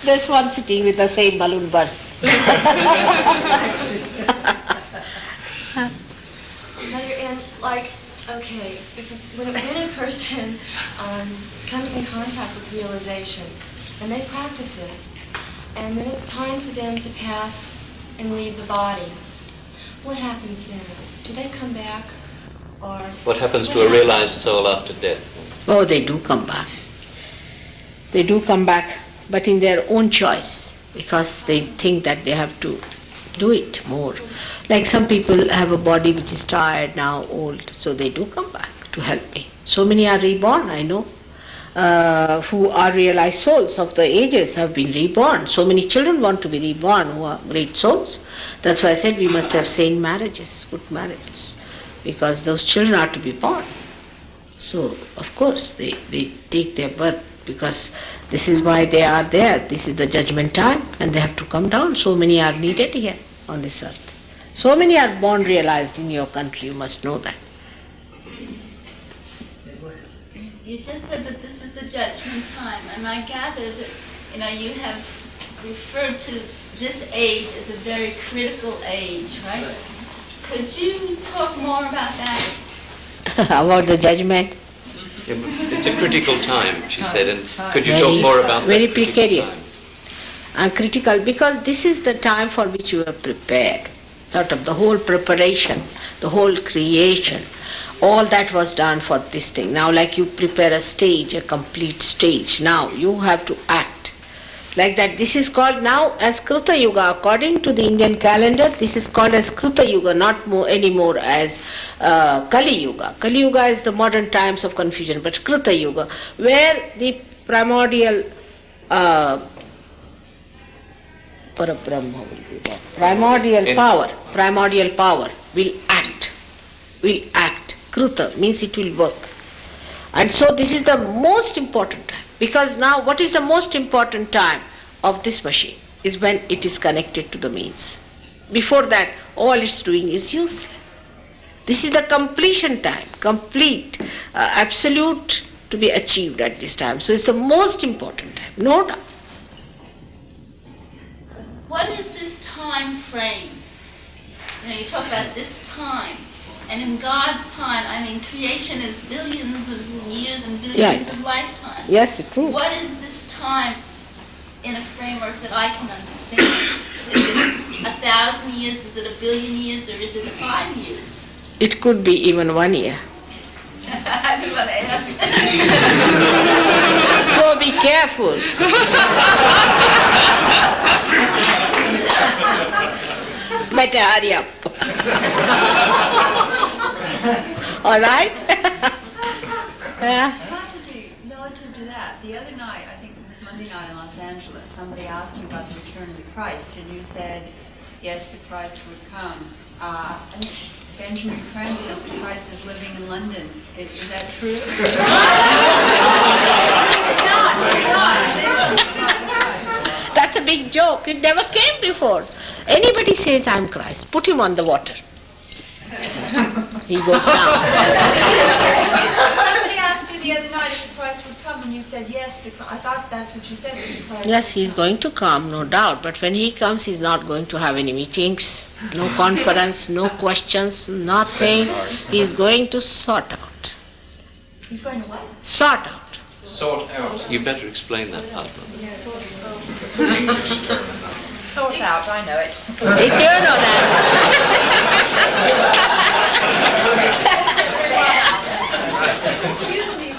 There's one sitting with the same balloon burst. And okay, when a person comes in contact with realization and they practice it, and then it's time for them to pass and leave the body, what happens then? Do they come back? Or what happens to a realized soul after death? Oh, they do come back. They do come back, but in their own choice, because they think that they have to do it more. Like some people have a body which is tired now, old, so they do come back to help me. So many are reborn, I know, who are realized souls of the ages have been reborn. So many children want to be reborn who are great souls. That's why I said we must have sane marriages, good marriages, because those children are to be born. So, of course, they take their birth, because this is why they are there. This is the judgment time, and they have to come down. So many are needed here on this earth. So many are born realized in your country, you must know that. You just said that this is the judgment time, and I gather that you have referred to this age as a very critical age, right? Could you talk more about that? About the judgment? Yeah, it's a critical time, she said, and could you talk more about that? Very precarious and critical, because this is the time for which you are prepared. Sort of the whole preparation, the whole creation, all that was done for this thing. Now, like you prepare a stage, a complete stage, now you have to act. Like that, this is called now as Kruta Yoga. According to the Indian calendar, this is called as Kruta Yoga, not anymore as Kali Yoga. Kali Yoga is the modern times of confusion, but Kruta Yoga, where the primordial primordial power will act. Kruta means it will work. And so this is the most important time. Because now what is the most important time of this machine is when it is connected to the means. Before that, all it's doing is useless. This is the completion time, complete, absolute to be achieved at this time. So it's the most important time, no doubt. What is this time frame? You talk about this time. And in God's time, I mean, creation is billions of years and billions of lifetimes. Yes, it's true. What is this time in a framework that I can understand? Is it 1,000 years? Is it 1 billion years? Or is it 5 years? It could be even 1 year. I didn't want to ask. So be careful. Better hurry up. All right? Yeah. Relative to that, the other night, I think it was Monday night in Los Angeles, somebody asked you about the return of the Christ, and you said, yes, the Christ would come. I think Benjamin Crane says the Christ is living in London. Is that true? That's a big joke. It never came before. Anybody says I'm Christ, put him on the water. He goes down. Somebody asked you the other night if the Christ would come, and you said yes. I thought that's what you said. Yes, he's going to come, no doubt. But when he comes, he's not going to have any meetings, no conference, no questions, nothing. He's going to sort out. He's going to what? Sort out. Sort out. You better explain that part. It's an English term. Sort out, I know it. You know that.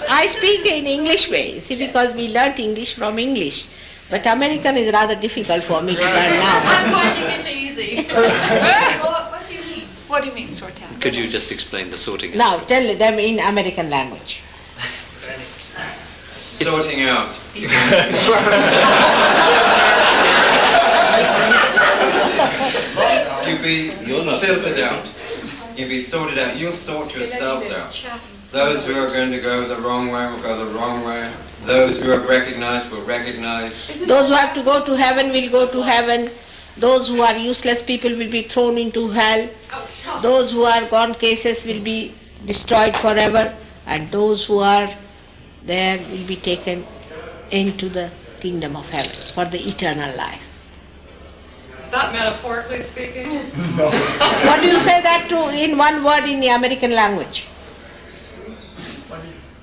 I speak in English way, see, because we learnt English from English. But American is rather difficult for me to learn now. I'm finding it easy. What do you mean? What do you mean, sort out? Could you just explain the sorting out? Now, tell them in American language. Sorting out. You'll be filtered out. You'll be sorted out. You'll sort yourselves out. Those who are going to go the wrong way will go the wrong way. Those who are recognized will recognize. Those who have to go to heaven will go to heaven. Those who are useless people will be thrown into hell. Those who are gone cases will be destroyed forever. And those who are there will be taken into the kingdom of heaven for the eternal life. Is that metaphorically speaking? What do you say that to in one word in the American language?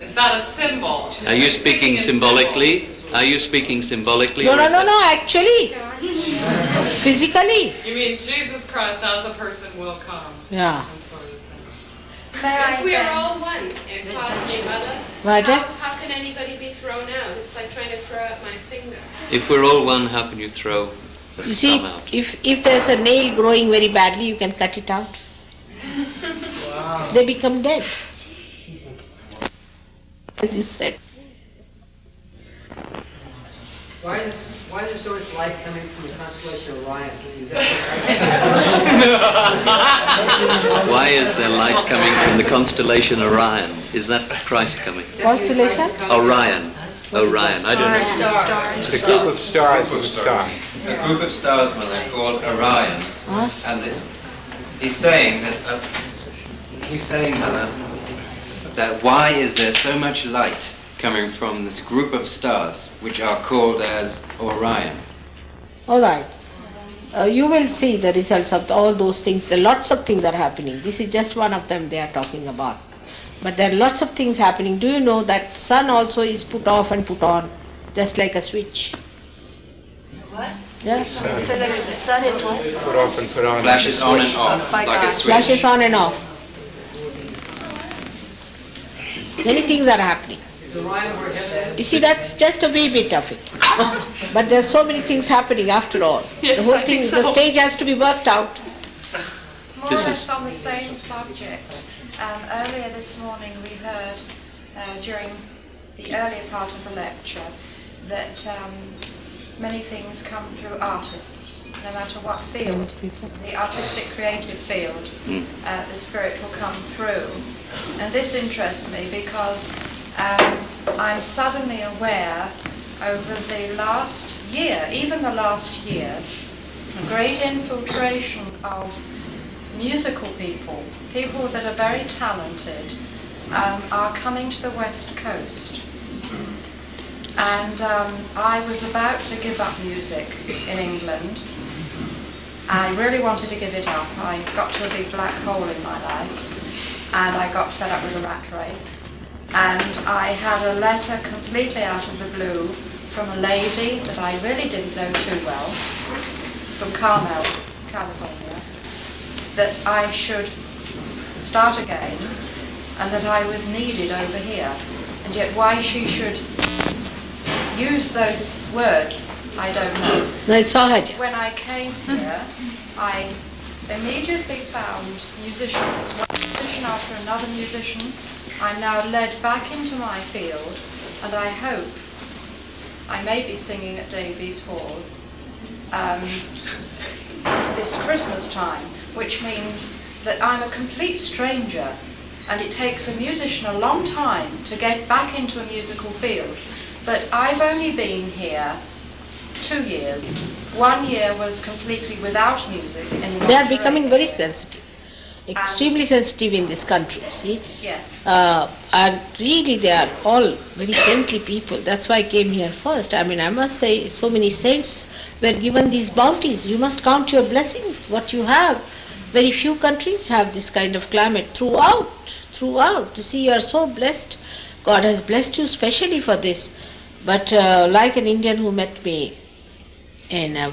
Is that a symbol? Are you speaking symbolically? Are you speaking symbolically? No, actually. Physically. You mean Jesus Christ as a person will come? Yeah. If we are all one in Pajani Mother, Right. how can anybody be thrown out? It's like trying to throw out my finger. If we're all one, how can you throw You see, thumb out? if there's a nail growing very badly, you can cut it out. They become dead. As you said. Why is there so much light coming from the constellation of Orion? Why is there light coming from the constellation Orion? Is that Christ coming? Constellation? Orion. Orion. I don't know. It's a group of stars in the sky. A group of stars, Mother, called Orion. And he's saying this. He's saying, Mother, that why is there so much light coming from this group of stars, which are called as Orion? All right. You will see the results of all those things. There are lots of things that are happening. This is just one of them they are talking about. But there are lots of things happening. Do you know that sun also is put off and put on, just like a switch? What? Yes. So that the sun is what? Put off and put on. Flashes on and off, like a switch. Flashes on and off. Many things are happening. You see, that's just a wee bit of it. But there's so many things happening after all. Yes, the whole I thing, think the so. stage has to be worked out. More or less on the same subject. Earlier this morning we heard, during the earlier part of the lecture, that many things come through artists, no matter what field. The artistic creative field, the spirit will come through. And this interests me because I'm suddenly aware over the last year, even the last year, a great infiltration of musical people, people that are very talented, are coming to the West Coast. And I was about to give up music in England. I really wanted to give it up. I got to a big black hole in my life, and I got fed up with the rat race. And I had a letter completely out of the blue from a lady that I really didn't know too well, from Carmel, California, that I should start again and that I was needed over here. And yet why she should use those words, I don't know. That's Sahaja. When I came here, I immediately found musicians, one musician after another musician. I'm now led back into my field, and I hope I may be singing at Davies Hall this Christmas time, which means that I'm a complete stranger, and it takes a musician a long time to get back into a musical field. But I've only been here 2 years. 1 year was completely without music. They are becoming very sensitive, extremely sensitive in this country, see? Yes. And really they are all very saintly people. That's why I came here first. I mean, I must say, so many saints were given these bounties. You must count your blessings, what you have. Very few countries have this kind of climate throughout. You see, you are so blessed. God has blessed you specially for this. But like an Indian who met me in a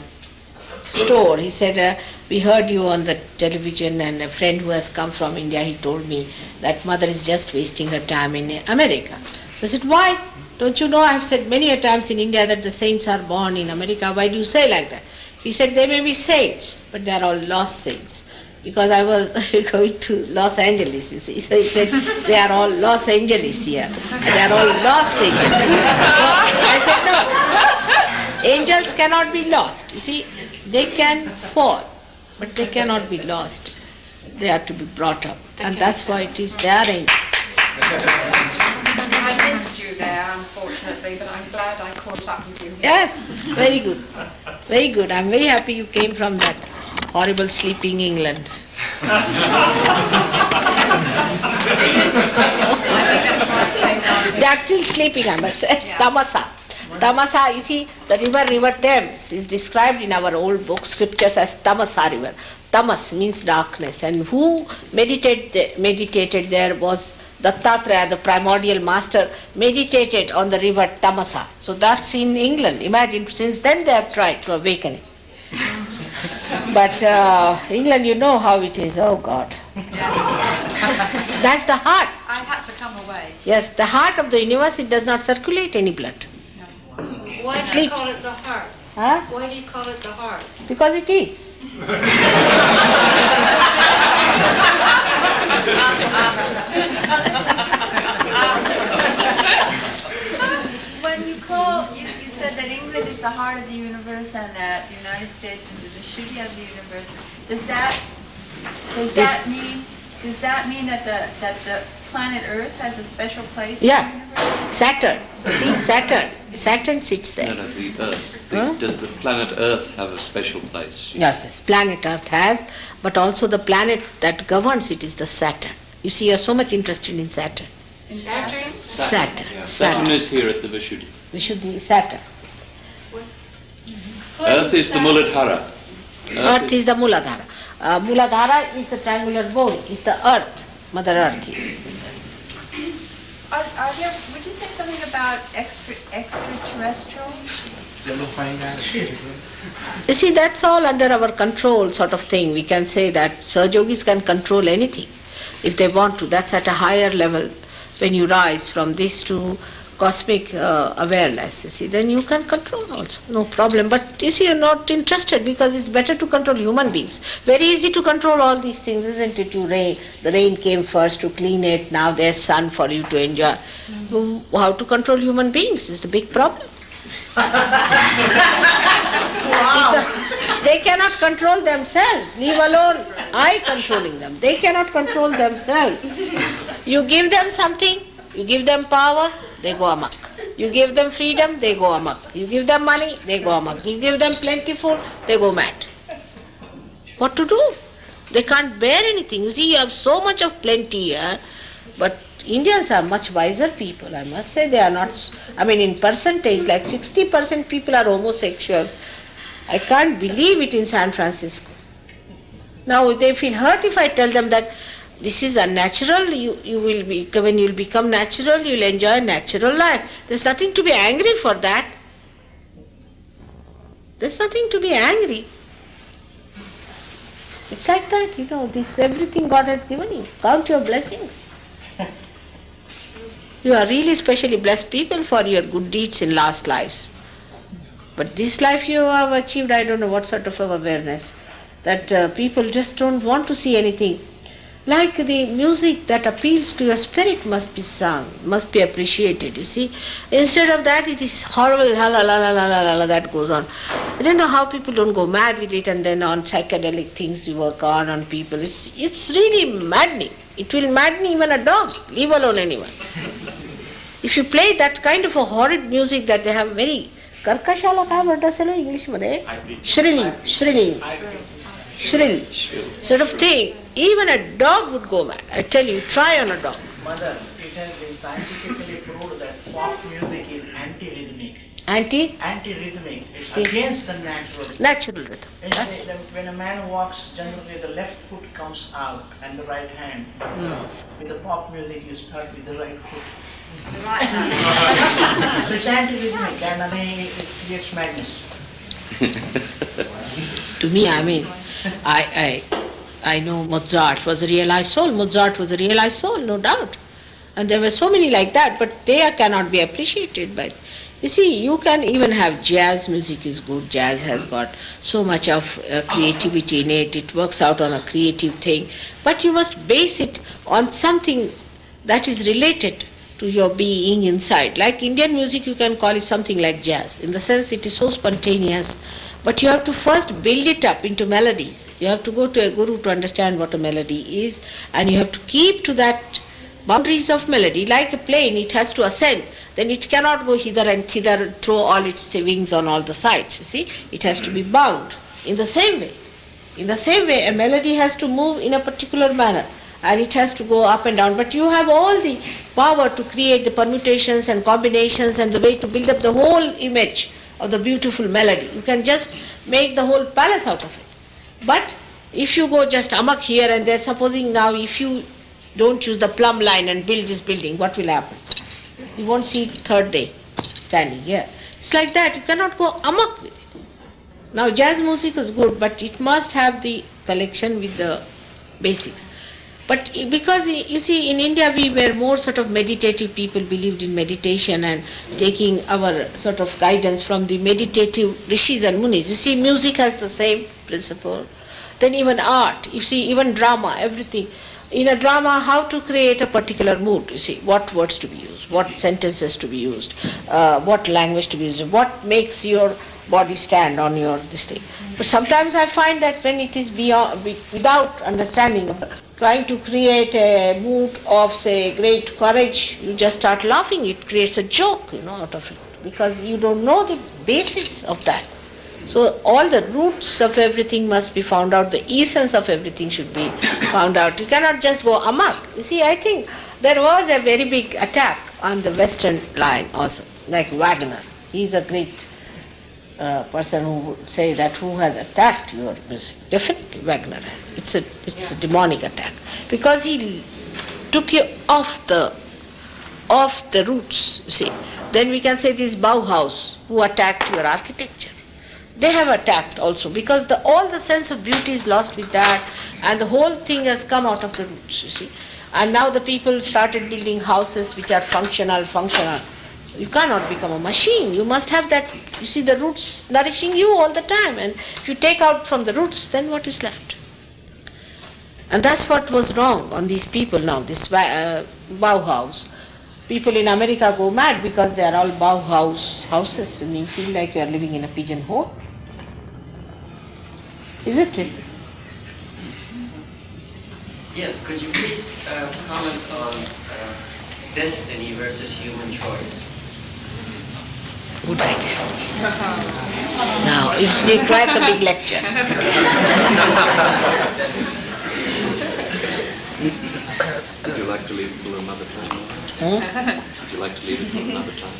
store, he said, we heard you on the television, and a friend who has come from India, he told me that mother is just wasting her time in America. So I said, why? Don't you know, I have said many a times in India that the saints are born in America. Why do you say like that? He said, they may be saints, but they are all lost saints. Because I was going to Los Angeles, you see. So he said, they are all Los Angeles here. They are all lost angels. So I said, no. Angels cannot be lost. You see, they can fall, but they cannot be lost. They are to be brought up. And that's why it is they are angels. I missed you there, unfortunately, but I'm glad I caught up with you. Yes, very good. Very good. I'm very happy you came from that horrible sleeping England. They are still sleeping, I must say. Tamasa. Tamasa, you see, the river Thames is described in our old book, scriptures, as Tamasa river. Tamas means darkness, and who meditated there was Dattatreya, the primordial master, meditated on the river Tamasa. So that's in England. Imagine, since then they have tried to awaken it. But England, you know how it is. Oh God. That's the heart. I had to come away. Yes, the heart of the universe, it does not circulate any blood. Why do you call it the heart? Huh? Why do you call it the heart? Because it is. When you said that England is the heart of the universe and that the United States is the Vishuddhi of the universe, does that mean that the planet Earth has a special place in the universe? Saturn. You see, Saturn sits there. No, the Earth. Does the planet Earth have a special place? Yes, planet Earth has, but also the planet that governs it is the Saturn. You see, you are so much interested in Saturn. Saturn? Saturn. Yeah. Saturn is here at the Vishuddhi. Vishuddhi, Saturn. Earth is the Muladhara. Earth is the Muladhara. Muladhara is the triangular bone, is the earth. Mother Earth is. Would you say something about extraterrestrials? You see, that's all under our control sort of thing. We can say that Sahajogis can control anything if they want to. That's at a higher level. When you rise from this to cosmic awareness, you see, then you can control also, no problem. But you see, you're not interested because it's better to control human beings. Very easy to control all these things, isn't it? The rain came first to clean it, now there's sun for you to enjoy. How to control human beings is the big problem. They cannot control themselves, leave alone I controlling them. They cannot control themselves. You give them something, you give them power, they go amok. You give them freedom, they go amok. You give them money, they go amok. You give them plentiful, they go mad. What to do? They can't bear anything. You see, you have so much of plenty here, But Indians are much wiser people, I must say. They are not, I mean, in percentage, like 60% people are homosexuals. I can't believe it in San Francisco. Now they feel hurt if I tell them that this is unnatural. You will be, when you will become natural, you will enjoy natural life. There's nothing to be angry for that. There's nothing to be angry. It's like that, this everything God has given you. Count your blessings. You are really specially blessed people for your good deeds in last lives. But this life you have achieved, I don't know what sort of awareness, that people just don't want to see anything. Like the music that appeals to your spirit must be sung, must be appreciated, you see. Instead of that, it is horrible la la la la la la la that goes on. I don't know how people don't go mad with it, and then on psychedelic things you work on people. It's really maddening. It will madden even a dog, leave alone anyone. If you play that kind of a horrid music that they have very karkashala काय म्हणतात असेल English मध्ये shrilling shrill sort of thing, even a dog would go mad. I tell you, try on a dog. Mother, it has been scientifically proved that pop music is anti-rhythmic. Anti-rhythmic. It's against the natural rhythm. That's it. When a man walks, generally the left foot comes out and the right hand. With the pop music, you start with the right foot. So it's anti-rhythmic, and I mean it creates madness. To me, I mean, I know Mozart was a realized soul. Mozart was a realized soul, no doubt. And there were so many like that, but they cannot be appreciated. But you see, you can even have jazz music is good. Jazz has got so much of creativity in it. It works out on a creative thing. But you must base it on something that is related to your being inside. Like Indian music, you can call it something like jazz. In the sense, it is so spontaneous. But you have to first build it up into melodies. You have to go to a guru to understand what a melody is, and you have to keep to that boundaries of melody. Like a plane, it has to ascend. Then it cannot go hither and thither, throw all its wings on all the sides. You see, it has to be bound. In the same way, a melody has to move in a particular manner, and it has to go up and down. But you have all the power to create the permutations and combinations and the way to build up the whole image of the beautiful melody. You can just make the whole palace out of it. But if you go just amok here and there, supposing now if you don't use the plumb line and build this building, what will happen? You won't see it third day standing here. It's like that. You cannot go amok with it. Now jazz music is good, but it must have the collection with the basics. But because, you see, in India we were more sort of meditative people, believed in meditation and taking our sort of guidance from the meditative rishis and munis. You see, music has the same principle. Then even art, you see, even drama, everything. In a drama, how to create a particular mood, you see, what words to be used, what sentences to be used, what language to be used, what makes your body stand on your this thing. But sometimes I find that when it is beyond, without understanding, trying to create a mood of, say, great courage, you just start laughing. It creates a joke, out of it, because you don't know the basis of that. So all the roots of everything must be found out. The essence of everything should be found out. You cannot just go amok. You see, I think there was a very big attack on the Western line also, like Wagner. He is a great person who would say that who has attacked your music. Definitely Wagner has. It's a demonic attack, because he took you off the roots, you see. Then we can say this Bauhaus, who attacked your architecture. They have attacked also, because all the sense of beauty is lost with that, and the whole thing has come out of the roots, you see. And now the people started building houses which are functional. You cannot become a machine. You must have that, you see, the roots nourishing you all the time. And if you take out from the roots, then what is left? And that's what was wrong on these people now, this Bauhaus. People in America go mad because they are all Bauhaus houses, and you feel like you are living in a pigeonhole. Isn't it? Yes, could you please comment on destiny versus human choice? Good idea. Now, it requires a big lecture. Would you like like to leave it till another time? Huh? Would you like to leave it till another time?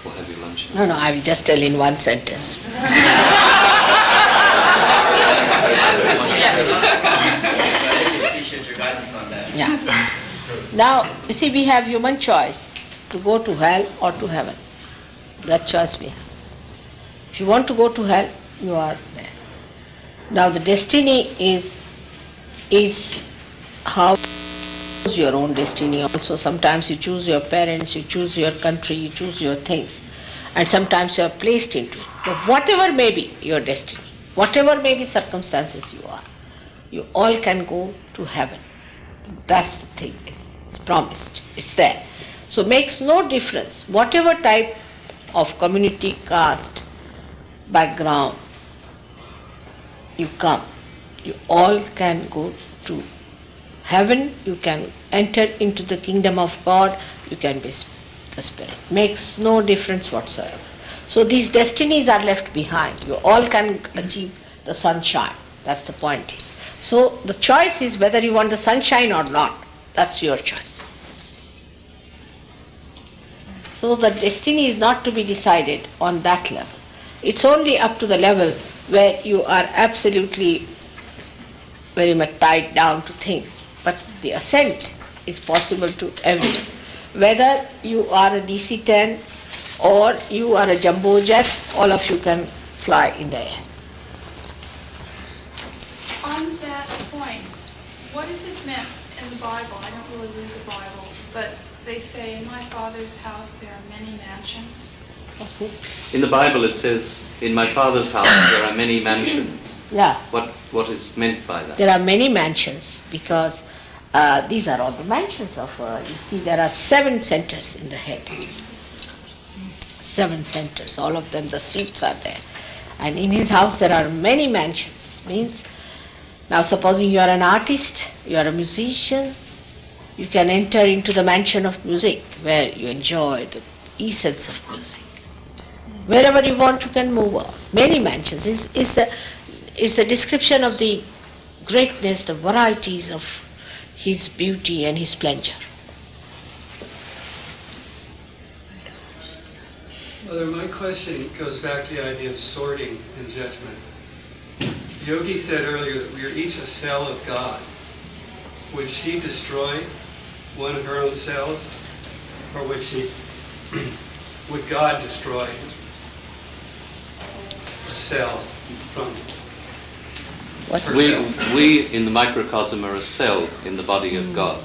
Or have your lunch now? No, I will just tell in one sentence. I really appreciate your guidance on that. Yeah. Now, you see, we have human choice to go to hell or to heaven. That choice we have. If you want to go to hell, you are there. Now, the destiny is how you choose your own destiny. Also, sometimes you choose your parents, you choose your country, you choose your things, and sometimes you are placed into it. But whatever may be your destiny, whatever may be circumstances you all can go to heaven. That's the thing. It's promised. It's there. So it makes no difference. Whatever type of community, caste, background you come, you all can go to heaven. You can enter into the kingdom of God. You can be the spirit. Makes no difference whatsoever. So these destinies are left behind. You all can achieve the sunshine. That's the point is. So the choice is whether you want the sunshine or not. That's your choice. So the destiny is not to be decided on that level. It's only up to the level where you are absolutely very much tied down to things. But the ascent is possible to everyone. Whether you are a DC-10 or you are a jumbo jet, all of you can fly in the air. On that point, what is it meant in the Bible? I don't really read the Bible, but they say, in my Father's house there are many mansions. In the Bible it says, in my Father's house there are many mansions. Yeah. What is meant by that? There are many mansions because these are all the mansions of, you see, there are 7 centers in the head. 7 centers, all of them, the seats are there. And in his house there are many mansions. Means, now supposing you are an artist, you are a musician, you can enter into the mansion of music where you enjoy the essence of music. Wherever you want, you can move on. Many mansions is the description of the greatness, the varieties of his beauty and his splendor. Mother, my question goes back to the idea of sorting and judgment. Yogi said earlier that we are each a cell of God. Would she destroy one of her own cells, or would God destroy a cell from herself? We in the microcosm are a cell in the body of God.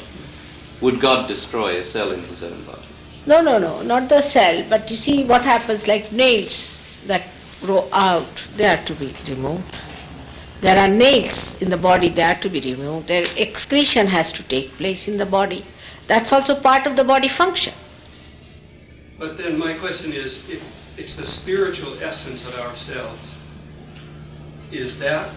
Would God destroy a cell in his own body? No, not the cell, but you see what happens, like nails that grow out, they are to be removed. There are nails in the body, they are to be removed. Their excretion has to take place in the body. That's also part of the body function. But then my question is, if it's the spiritual essence of ourselves, is that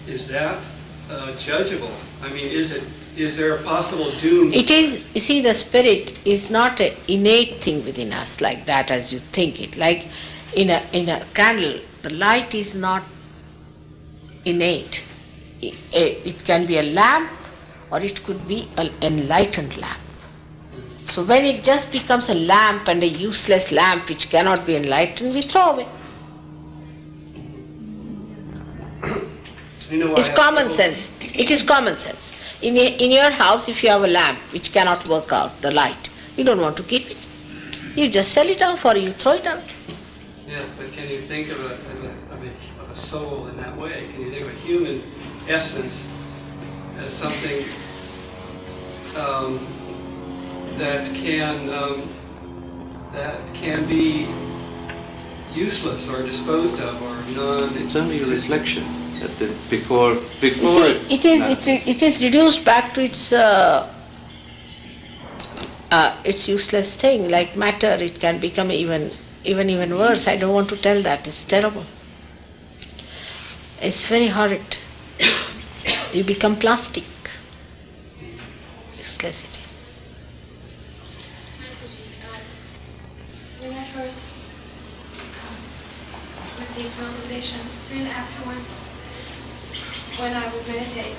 judgeable? I mean, is there a possible doom? It is, you see, the spirit is not an innate thing within us like that as you think it. Like in a candle, the light is not innate. It can be a lamp or it could be an enlightened lamp. So when it just becomes a lamp and a useless lamp which cannot be enlightened, we throw away. It's common sense. It is common sense. In your house, if you have a lamp which cannot work out, the light, you don't want to keep it. You just sell it off or you throw it out. Yes, but can you think of a soul in that way? Can you think of a human essence as something that can be useless or disposed of or non? It's only a reflection. Before you see, it is reduced back to its useless thing, like matter. It can become even worse. I don't want to tell that. It's terrible. It's very horrid. You become plastic. Useless it is. When I first received realization, soon afterwards, when I would meditate,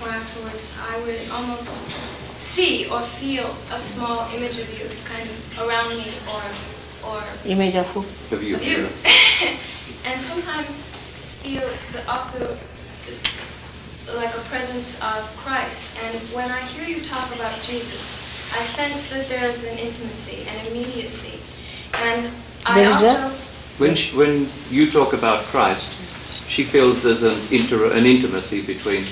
or afterwards, I would almost see or feel a small image of you kind of around me or Image of who? Of you. of you. And sometimes feel also like a presence of Christ. And when I hear you talk about Jesus, I sense that there's an intimacy, an immediacy. And I also... When you talk about Christ, she feels there's an intimacy between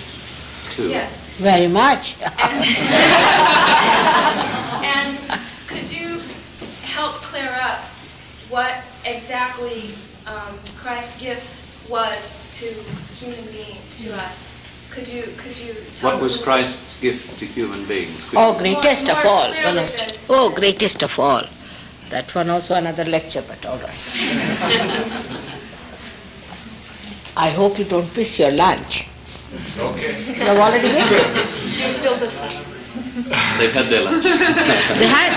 two. Yes. Very much. And could you help clear up what exactly Christ's gift was to human beings, to us? Could you tell What was me? Christ's gift to human beings? Oh, greatest of all. clearly Oh, greatest of all. That one also another lecture, but all right. I hope you don't miss your lunch. It's okay. You have already missed it. You filled us up. They've had their lunch. They had.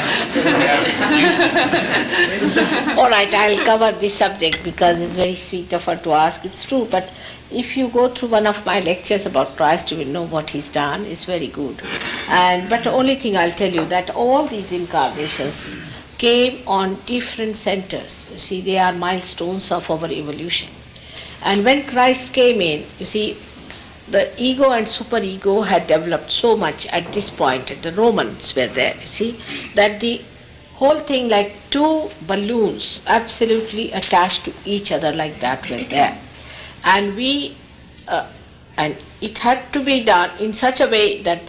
All right, I'll cover this subject because it's very sweet of her to ask. It's true, but if you go through one of my lectures about Christ, you will know what he's done. It's very good. But the only thing I'll tell you that all these incarnations came on different centers. You see, they are milestones of our evolution. And when Christ came in, you see, the ego and superego had developed so much at this point, the Romans were there, you see, that the whole thing like two balloons absolutely attached to each other like that were there. And and it had to be done in such a way that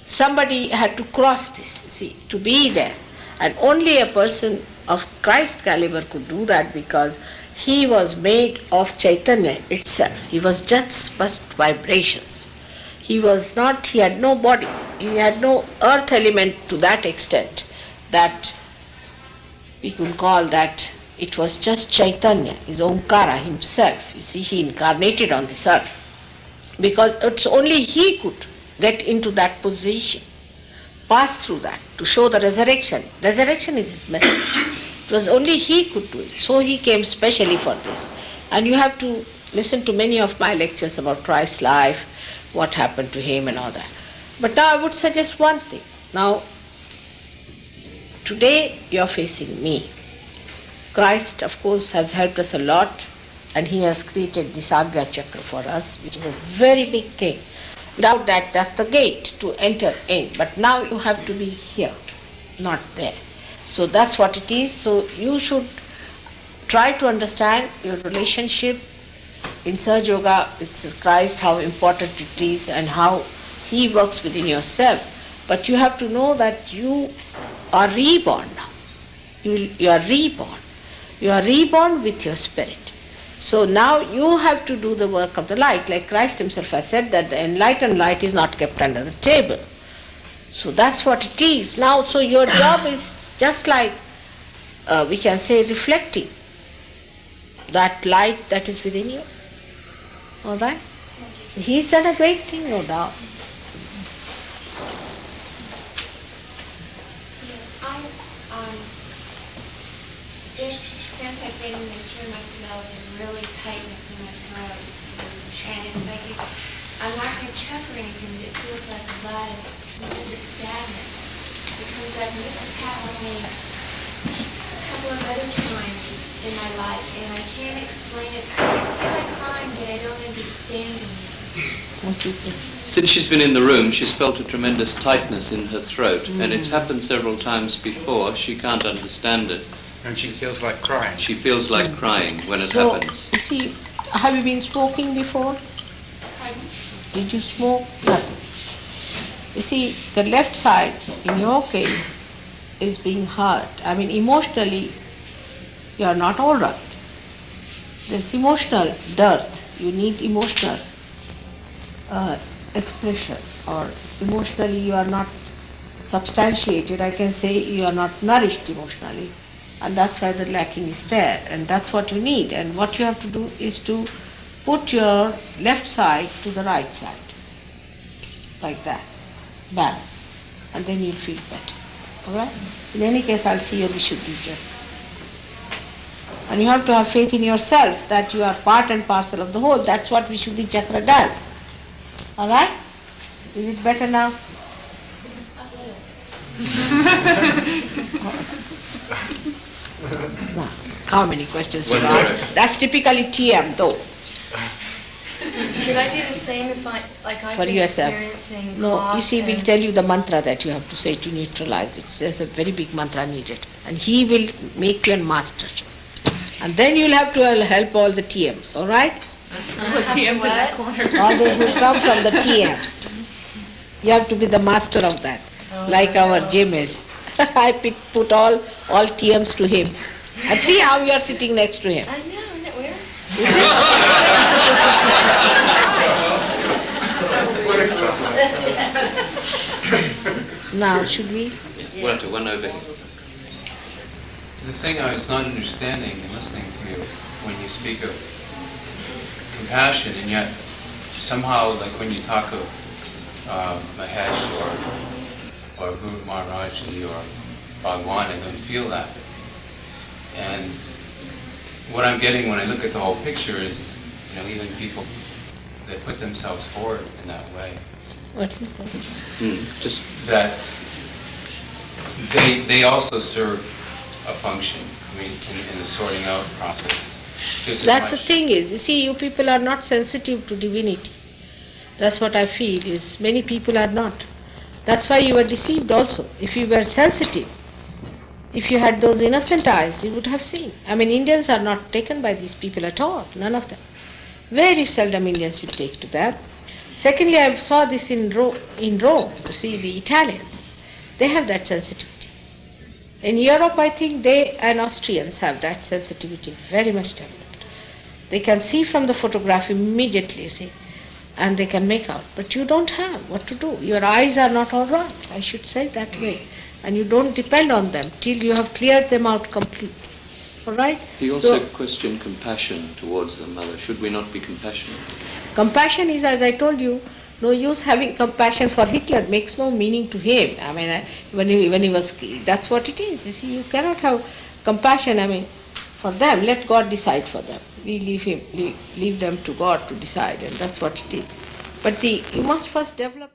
somebody had to cross this, you see, to be there. And only a person of Christ caliber could do that because he was made of Chaitanya itself. He was just vibrations. He had no body. He had no earth element to that extent that we could call that it was just Chaitanya, his Omkara himself. You see, he incarnated on this earth because it's only he could get into that position, pass through that to show the resurrection. Resurrection is his message. It was only he could do it. So he came specially for this. And you have to listen to many of my lectures about Christ's life, what happened to him and all that. But now I would suggest one thing. Now, today you are facing me. Christ, of course, has helped us a lot, and he has created this Agya Chakra for us, which is a very big thing. Without that, that's the gate to enter in. But now you have to be here, not there. So that's what it is. So you should try to understand your relationship in Sahaja Yoga with Christ, how important it is and how he works within yourself. But you have to know that you are reborn now. You are reborn. You are reborn with your spirit. So now you have to do the work of the light. Like Christ himself has said that the enlightened light is not kept under the table. So that's what it is. Now, so your job is just like, we can say, reflecting that light that is within you. All right? So he's done a great thing, no doubt. Yes, just since I've been in this room, I've developed a really tightness in my throat, and it's like I'm not going to choke or anything, but it feels like a lot of this sadness. It comes up, and this has happened to me a couple of other times in my life, and I can't explain it. I feel like crying, but I don't understand it. What is it? Since she's been in the room, she's felt a tremendous tightness in her throat, and it's happened several times before. She can't understand it. And she feels like crying. She feels like crying when it happens. You see, have you been smoking before? Did you smoke? Nothing. You see, the left side, in your case, is being hurt. I mean, emotionally, you are not all right. There's emotional dearth. You need emotional expression, or emotionally you are not substantiated. I can say you are not nourished emotionally, and that's why the lacking is there, and that's what you need. And what you have to do is to put your left side to the right side, like that, balance, and then you'll feel better. All right? In any case, I'll see your Vishuddhi Chakra. And you have to have faith in yourself that you are part and parcel of the whole. That's what Vishuddhi Chakra does. All right? Is it better now? Now, how many questions you ask? That's typically TM though. Should I do the same if I've For been yourself. experiencing No, cough you see, we'll and- tell you the mantra that you have to say to neutralize it. There's a very big mantra needed. And he will make you a master. And then you'll have to help all the TMs, all right? All the TMs in that corner. All those who come from the TM. You have to be the master of that, like our Jim is. I put all TMs to him. And see how you are sitting next to him. I know, isn't it weird? Is it? Now, should we? One over here. The thing I was not understanding in listening to you when you speak of compassion, and yet somehow, like when you talk of Mahesh or Guru Maharaji or Bhagwan, I don't feel that. And what I'm getting when I look at the whole picture is, even people that put themselves forward in that way. What's the point? Just that they also serve a function, in the sorting out process. Just as That's the much. thing is, you see, you people are not sensitive to divinity. That's what I feel is many people are not. That's why you were deceived also. If you were sensitive, if you had those innocent eyes, you would have seen. Indians are not taken by these people at all, none of them. Very seldom Indians will take to that. Secondly, I saw this in Rome, you see, the Italians, they have that sensitivity. In Europe, I think they and Austrians have that sensitivity very much developed. They can see from the photograph immediately, see, and they can make out. But you don't have what to do. Your eyes are not all right, I should say that way. And you don't depend on them till you have cleared them out completely. All right? He also questioned compassion towards the mother. Should we not be compassionate? Compassion is, as I told you, no use having compassion for Hitler, makes no meaning to him. When he was, that's what it is. You see, you cannot have compassion, for them. Let God decide for them. We leave them to God to decide, and that's what it is. But you must first develop